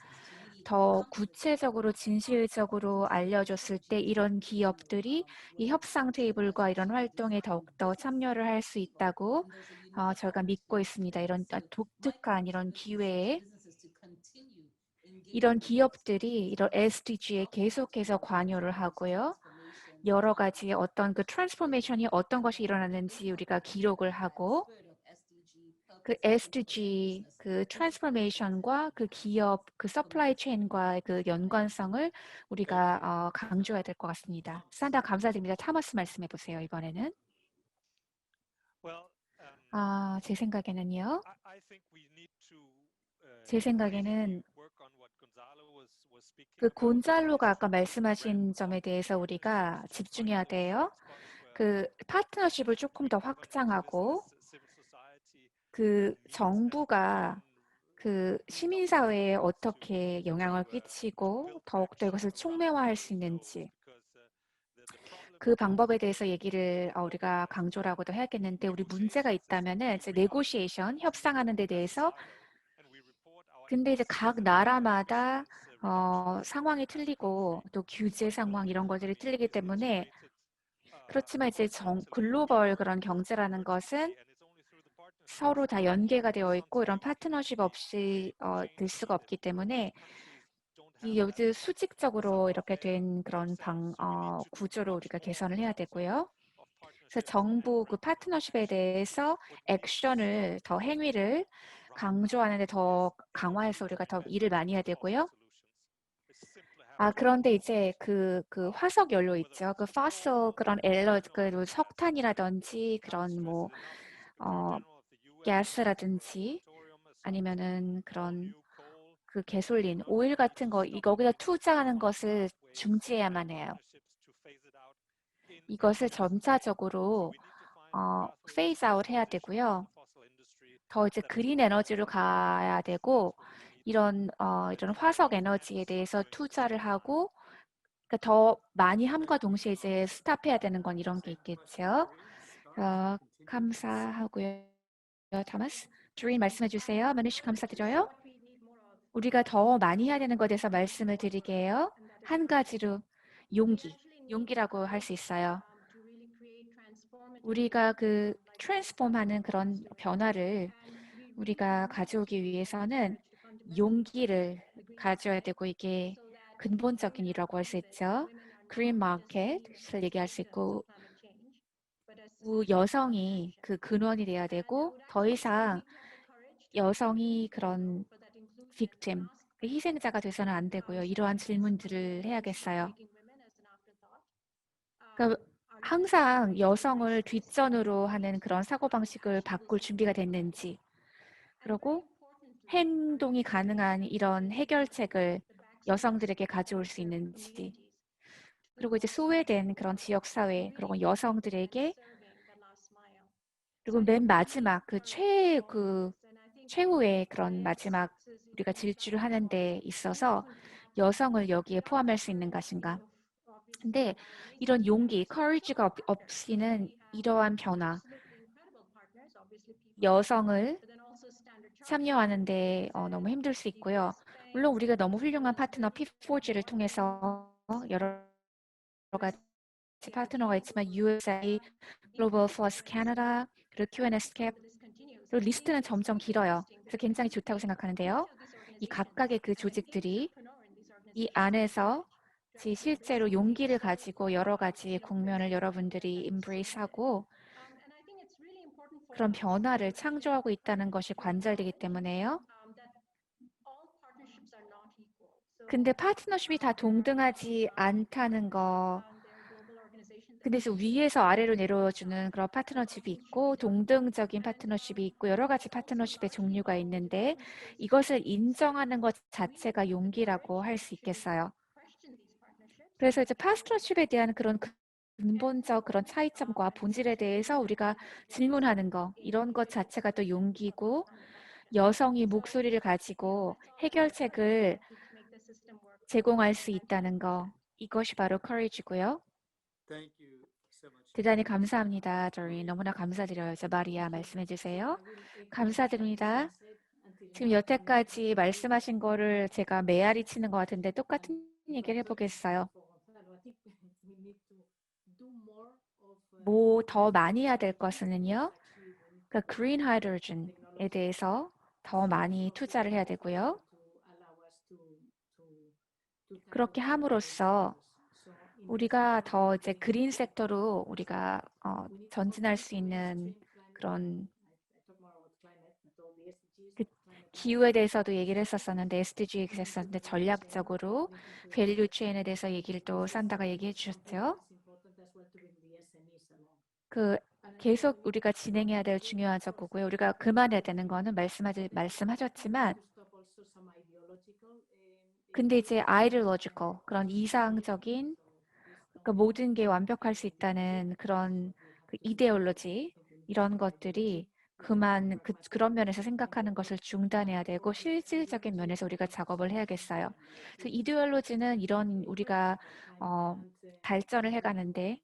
더 구체적으로 진실적으로 알려줬을 때 이런 기업들이 이 협상 테이블과 이런 활동에 더욱더 참여를 할 수 있다고 저희가 믿고 있습니다. 이런 독특한 이런 기회에 이런 기업들이 이런 SDG에 계속해서 관여를 하고요. 여러 가지 어떤 그 트랜스포메이션이 어떤 것이 일어나는지 우리가 기록을 하고 그 SDG 그 트랜스포메이션과 그 기업 그 서플라이 체인과의 그 연관성을 우리가 강조해야 될 것 같습니다. 산다 감사드립니다. 타머스 말씀해 보세요. 이번에는 제 생각에는요. 제 생각에는 그 곤잘로가 아까 말씀하신 점에 대해서 우리가 집중해야 돼요. 그 파트너십을 조금 더 확장하고 그 정부가 그 시민사회에 어떻게 영향을 끼치고 더욱더 이것을 촉매화할 수 있는지 그 방법에 대해서 얘기를 우리가 강조라고도 해야겠는데 우리 문제가 있다면은 이제 네고시에이션 협상하는 데 대해서 근데 이제 각 나라마다 상황이 틀리고 또 규제 상황 이런 것들이 틀리기 때문에 그렇지만 이제 글로벌 그런 경제라는 것은 서로 다 연계가 되어 있고 이런 파트너십 없이 될 수가 없기 때문에 이 여기 수직적으로 이렇게 된 그런 구조를 우리가 개선을 해야 되고요. 그래서 정부 그 파트너십에 대해서 액션을 더 행위를 강조하는데 더 강화해서 우리가 더 일을 많이 해야 되고요. 그런데 이제 그 화석 연료 있죠. 그 fossil 그런 그 석탄이라든지 그런 뭐 가스라든지 아니면은 그런 그 개솔린, 오일 같은 거 거기다 투자하는 것을 중지해야만 해요. 이것을 점차적으로 페이즈 아웃 해야 되고요. 더 이제 그린 에너지로 가야 되고 이런 화석 에너지에 대해서 투자를 하고 그러니까 더 많이 함과 동시에 이제 스탑해야 되는 건 이런 게 있겠죠. 감사하고요. 타마스, 주인 말씀해 주세요. 마니시 감사드려요. 우리가 더 많이 해야 되는 것에 대해서 말씀을 드릴게요. 한 가지로 용기라고 할 수 있어요. 우리가 그 트랜스폼하는 그런 변화를 우리가 가져오기 위해서는 용기를 가져야 되고 이게 근본적인 일이라고 할 수 있죠. 그린 마켓을 얘기할 수 있고 여성이 그 근원이 돼야 되고 더 이상 여성이 그런 victim, 희생자가 돼서는 안 되고요. 이러한 질문들을 해야겠어요. 그러니까 항상 여성을 뒷전으로 하는 그런 사고방식을 바꿀 준비가 됐는지 그리고 행동이 가능한 이런 해결책을 여성들에게 가져올 수 있는지 그리고 이제 소외된 그런 지역사회 그리고 여성들에게 그리고 맨 마지막 최후의 그런 마지막 우리가 질주를 하는 데 있어서 여성을 여기에 포함할 수 있는 것인가. 근데 이런 용기, courage가 없이는 이러한 변화, 여성을 참여하는데 너무 힘들 수 있고요. 물론 우리가 너무 훌륭한 파트너 P4G를 통해서 여러 가지 파트너가 있지만 USA, Global Force Canada, 그리고 QNS CAP 그리고 리스트는 점점 길어요. 그래서 굉장히 좋다고 생각하는데요. 이 각각의 그 조직들이 이 안에서 실제로 용기를 가지고 여러 가지 국면을 여러분들이 embrace하고 그런 변화를 창조하고 있다는 것이 관절되기 때문에요. 근데 파트너십이 다 동등하지 않다는 거. 근데 위에서 아래로 내려주는 그런 파트너십이 있고 동등적인 파트너십이 있고 여러 가지 파트너십의 종류가 있는데 이것을 인정하는 것 자체가 용기라고 할 수 있겠어요. 그래서 이제 파트너십에 대한 그런 근본적 그런 차이점과 본질에 대해서 우리가 질문하는 거, 이런 것 자체가 또 용기고 여성이 목소리를 가지고 해결책을 제공할 수 있다는 거, 이것이 바로 커리지고요. Thank you so much. 대단히 감사합니다, 도린. 너무나 감사드려요. 저 마리아 말씀해 주세요. 감사드립니다. 지금 여태까지 말씀하신 거를 제가 메아리 치는 것 같은데 똑같은 얘기를 해보겠어요. 뭐 더 많이 해야 될 것은요. 그러니까 그린 하이드로젠에 대해서 더 많이 투자를 해야 되고요. 그렇게 함으로써 우리가 더 이제 그린 섹터로 우리가 전진할 수 있는 그런 그 기후에 대해서도 얘기를 했었었는데 SDG 했었는데 전략적으로 밸류 체인에 대해서 얘기를 또 산다가 얘기해 주셨죠. 그 계속 우리가 진행해야 될 중요한 거고요. 우리가 그만해야 되는 거는 말씀하셨지만 근데 이제 ideological 그런 이상적인 그러니까 모든 게 완벽할 수 있다는 그런 그 이데올로지 이런 것들이 그만 그런 면에서 생각하는 것을 중단해야 되고 실질적인 면에서 우리가 작업을 해야겠어요. 그래서 이데올로지는 이런 우리가 발전을 해가는데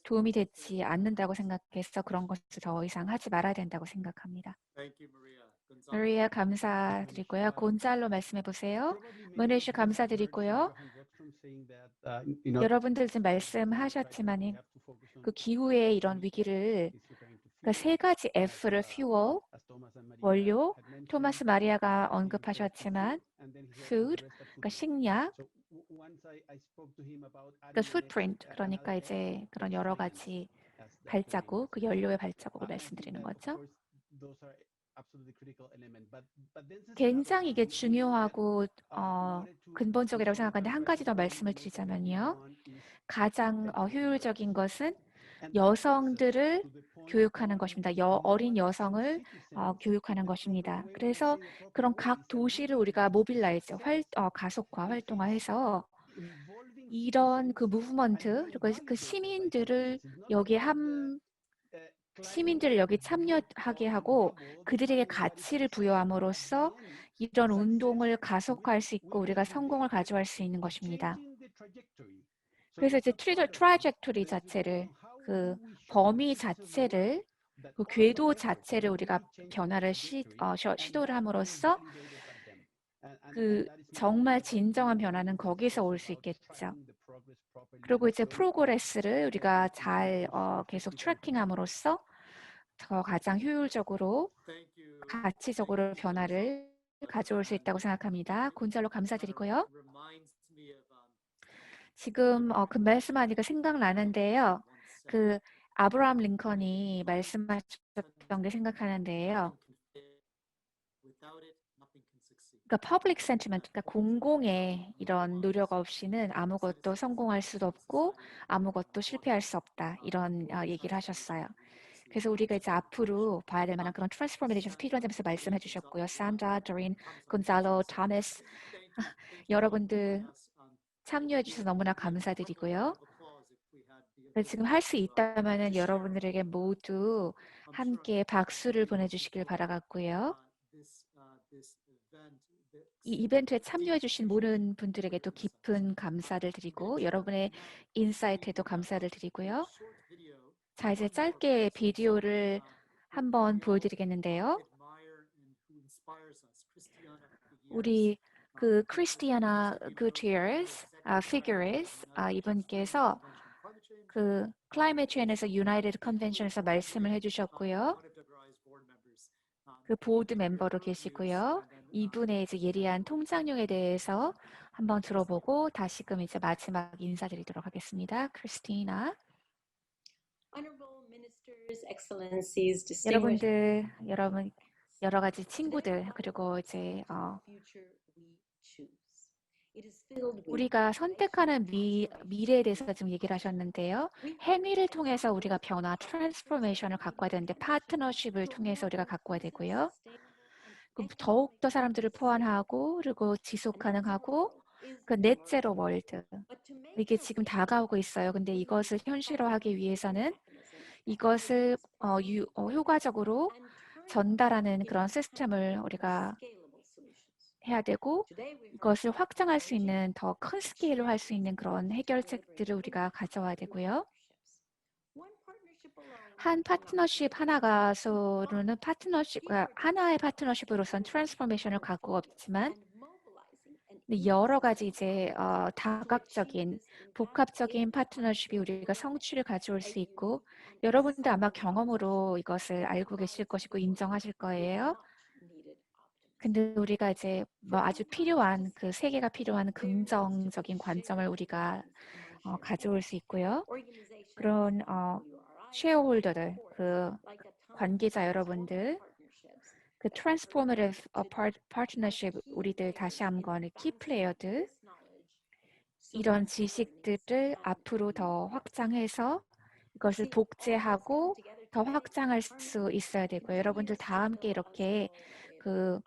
도움이 되지 않는다고 생각해서 그런 것을 더 이상 하지 말아야 된다고 생각합니다. Thank you, Maria. Gonzalo. 마리아 감사드리고요. 곤잘로 말씀해 보세요. 머니쉬 감사드리고요. 여러분들 지금 말씀하셨지만 그 기후의 이런 위기를 그러니까 세 가지 F를 fuel, 원료, 토마스 마리아가 언급하셨지만 food, 그러니까 식량, 그러니까 footprint, 그러니까 이제 그런 여러 가지 발자국, 그 연료의 발자국을 말씀드리는 거죠. 굉장히 이게 중요하고 근본적이라고 생각하는데 한 가지 더 말씀을 드리자면요. 가장 효율적인 것은 여성들을 교육하는 것입니다. 어린 여성을 교육하는 것입니다. 그래서 그런 각 도시를 우리가 모빌라이즈, 가속화, 활동화해서 이런 그 무브먼트, 그리고 그 시민들을 여기 참여하게 하고 그들에게 가치를 부여함으로써 이런 운동을 가속화할 수 있고 우리가 성공을 가져갈 수 있는 것입니다. 그래서 이제 트라이젝토리 자체를 그 범위 자체를 그 궤도 자체를 우리가 변화를 시도를 함으로써 그 정말 진정한 변화는 거기서 올 수 있겠죠. 그리고 이제 프로그레스를 우리가 잘 계속 트래킹함으로써 더 가장 효율적으로 Thank you. 가치적으로 변화를 가져올 수 있다고 생각합니다. 곤잘로 감사드리고요. Reminds me of 지금 그 말씀하니까 생각나는데요. 그 아브라함 링컨이 말씀하셨던 게 생각하는데요. without it, nothing can succeed. 그러니까 public sentiment, 그러니까 공공의 이런 노력 없이는 아무것도 성공할 수도 없고 아무것도 실패할 수 없다. 이런 얘기를 하셨어요. 그래서 우리가 이제 앞으로 봐야 될 만한 그런 트랜스포메이션에 대해서 필요한 점에서 말씀해 주셨고요. 산드라, 도린, 곤잘로, 토마스 여러분들 참여해 주셔서 너무나 감사드리고요. 지금 할 수 있다면 여러분들에게 모두 함께 박수를 보내주시길 바라겠고요. 이 이벤트에 참여해 주신 모든 분들에게도 깊은 감사를 드리고 여러분의 인사이트에도 감사를 드리고요. 자, 이제 짧게 비디오를 한번 보여드리겠는데요. 우리 그 크리스티아나 구티에르스 피규레스 이분께서 그 클라이메이트 체인에서 유나이티드 컨벤션에서 말씀을 해주셨고요. 그 보드 멤버로 계시고요. 이분의 이제 예리한 통장용에 대해서 한번 들어보고 다시금 이제 마지막 인사드리도록 하겠습니다. 크리스티나. Honorable ministers, excellencies, distinguished 여러분 여러 가지 친구들 그리고 이제 future we choose. It is filled with 우리가 선택하는 미래에 대해서 지금 얘기를 하셨는데요. 행위를 통해서 우리가 변화, 트랜스포메이션을 갖고 와야 되는데 파트너십을 통해서 우리가 갖고 와야 되고요. 더욱더 사람들을 포함하고 그리고 지속 가능하고 그 넷제로 월드. 이게 지금 다가오고 있어요. 근데 이것을 현실화하기 위해서는 이것을 효과적으로 전달하는 그런 시스템을 우리가 해야 되고 이것을 확장할 수 있는 더 큰 스케일로 할 수 있는 그런 해결책들을 우리가 가져와야 되고요. 한 파트너십 하나가서는 하나의 파트너십으로선 트랜스포메이션을 갖고 없지만 여러 가지 이제 다각적인 복합적인 파트너십이 우리가 성취를 가져올 수 있고 여러분도 아마 경험으로 이것을 알고 계실 것이고 인정하실 거예요. 근데 우리가 이제 뭐 아주 필요한 그 세계가 필요한 긍정적인 관점을 우리가 가져올 수 있고요. 그런 쉐어홀더들, 그 관계자 여러분들, 그 트랜스포머티브 파트너십 우리들 다시 한번 키플레이어들 이런 지식들을 앞으로 더 확장해서 이것을 복제하고 더 확장할 수 있어야 되고요. 여러분들 다 함께 이렇게 그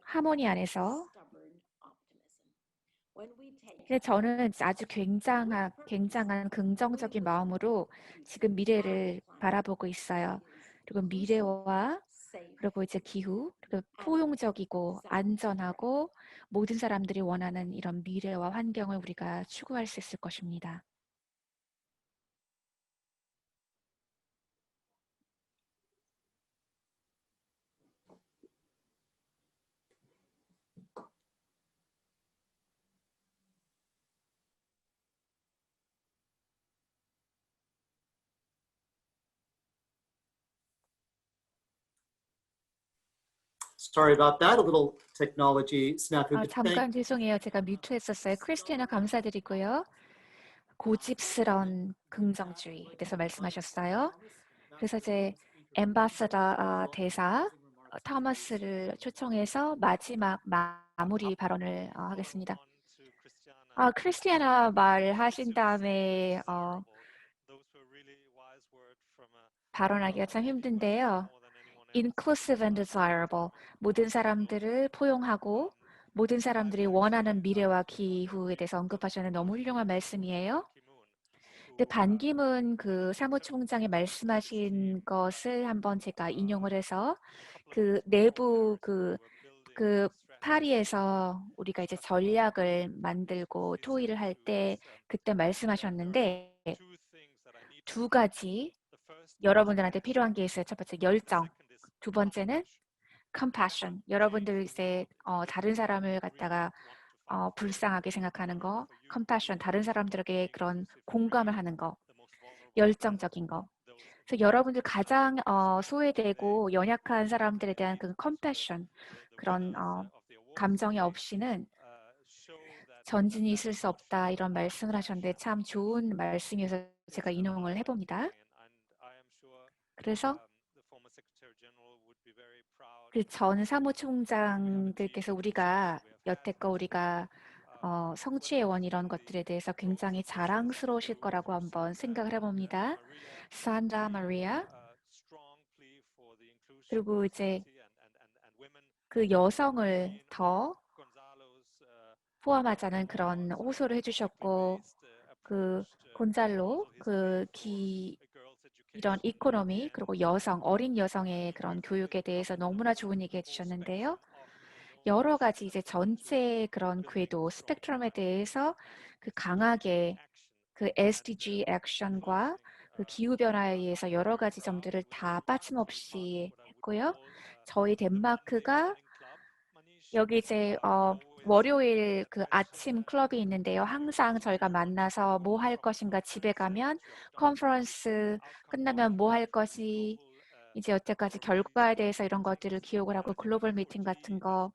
하모니 안에서 근데 저는 아주 굉장한 긍정적인 마음으로 지금 미래를 바라보고 있어요. 그리고 미래와 그리고 이제 기후, 그리고 포용적이고 안전하고 모든 사람들이 원하는 이런 미래와 환경을 우리가 추구할 수 있을 것입니다. Sorry about that. A little technology snafu. But 잠깐 죄송해요. 제가 뮤트했었어요. 크리스티나 감사드리고요. 고집스러운 긍정주의 대해서 말씀하셨어요. 그래서 이제 엠바서더 대사 토머스를 초청해서 마지막 마무리 발언을 하겠습니다. 크리스티아나 말하신 다음에 발언하기가 참 힘든데요. Inclusive and desirable. 모든 사람들을 포용하고 모든 사람들이 원하는 미래와 기후에 대해서 언급하셨는 너무 훌륭한 말씀이에요. 근데 반기문 그 사무총장이 말씀하신 것을 한번 제가 인용을 해서 그 내부 그 파리에서 우리가 이제 전략을 만들고 토의를 할 때 그때 말씀하셨는데 두 가지 여러분들한테 필요한 게 있어요. 첫 번째 열정, 두 번째는 compassion. 여러분들 이제 다른 사람을 갖다가 불쌍하게 생각하는 거, compassion. 다른 사람들에게 그런 공감을 하는 거, 열정적인 거. 그래서 여러분들 가장 소외되고 연약한 사람들에 대한 그 compassion, 그런 감정이 없이는 전진이 있을 수 없다 이런 말씀을 하셨는데 참 좋은 말씀이어서 제가 인용을 해봅니다. 그래서 그 전 사무총장들께서 우리가 여태껏 우리가 성취해온 이런 것들에 대해서 굉장히 자랑스러우실 거라고 한번 생각을 해봅니다. 산드라 마리아 그리고 이제 그 여성을 더 포함하자는 그런 호소를 해주셨고 그 곤잘로 이런 이코노미 그리고 어린 여성의 그런 교육에 대해서 너무나 좋은 얘기 해주셨는데요. 여러 가지 이제 전체 그런 궤도 스펙트럼에 대해서 그 강하게 그 SDG 액션과 그 기후 변화에 의해서 여러 가지 점들을 다 빠짐없이 했고요. 저희 덴마크가 여기 이제 월요일 그 아침 클럽이 있는데요. 항상 저희가 만나서 뭐 할 것인가 집에 가면 컨퍼런스 끝나면 뭐 할 것이 이제 여태까지 결과에 대해서 이런 것들을 기록을 하고 글로벌 미팅 같은 거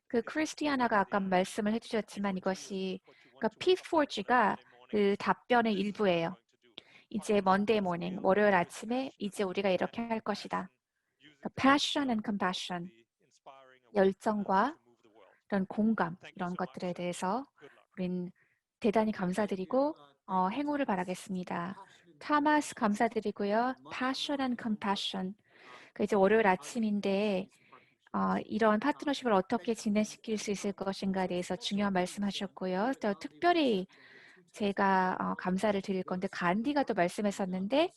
그 크리스티아나가 아까 말씀을 해주셨지만 이것이 그러니까 P4G가 그 답변의 일부예요. 이제 Monday morning, 월요일 아침에 이제 우리가 이렇게 할 것이다. 그러니까 passion and compassion, 열정과 이런 공감, 이런 것들에 대해서 우린 대단히 감사드리고 행운을 바라겠습니다. 타마스 감사드리고요. Passion and compassion. 그 이제 월요일 아침인데 이런 파트너십을 어떻게 진행시킬 수 있을 것인가에 대해서 중요한 말씀하셨고요. 또 특별히 제가 감사를 드릴 건데 간디가 또 말씀했었는데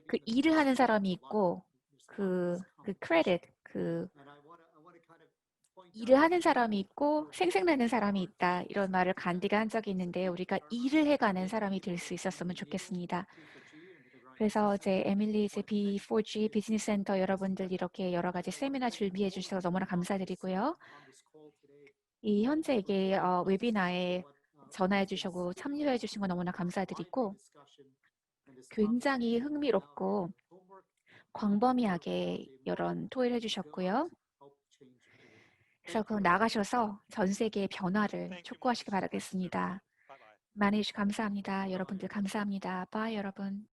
그 일을 하는 사람이 있고 그 크레딧 그 일을 하는 사람이 있고 생색내는 사람이 있다. 이런 말을 간디가 한 적이 있는데 우리가 일을 해가는 사람이 될 수 있었으면 좋겠습니다. 그래서 이제 에밀리 이제 B4G 비즈니스 센터 여러분들 이렇게 여러 가지 세미나 준비해 주셔서 너무나 감사드리고요. 이 현재 이게 웨비나에 전화해 주시고 참여해 주신 거 너무나 감사드리고 굉장히 흥미롭고 광범위하게 이런 토의를 해주셨고요. 그래서 그럼 나가셔서 전 세계의 변화를 촉구하시기 바라겠습니다. 많이 해주셔서 감사합니다. 여러분들 감사합니다. 바이 여러분.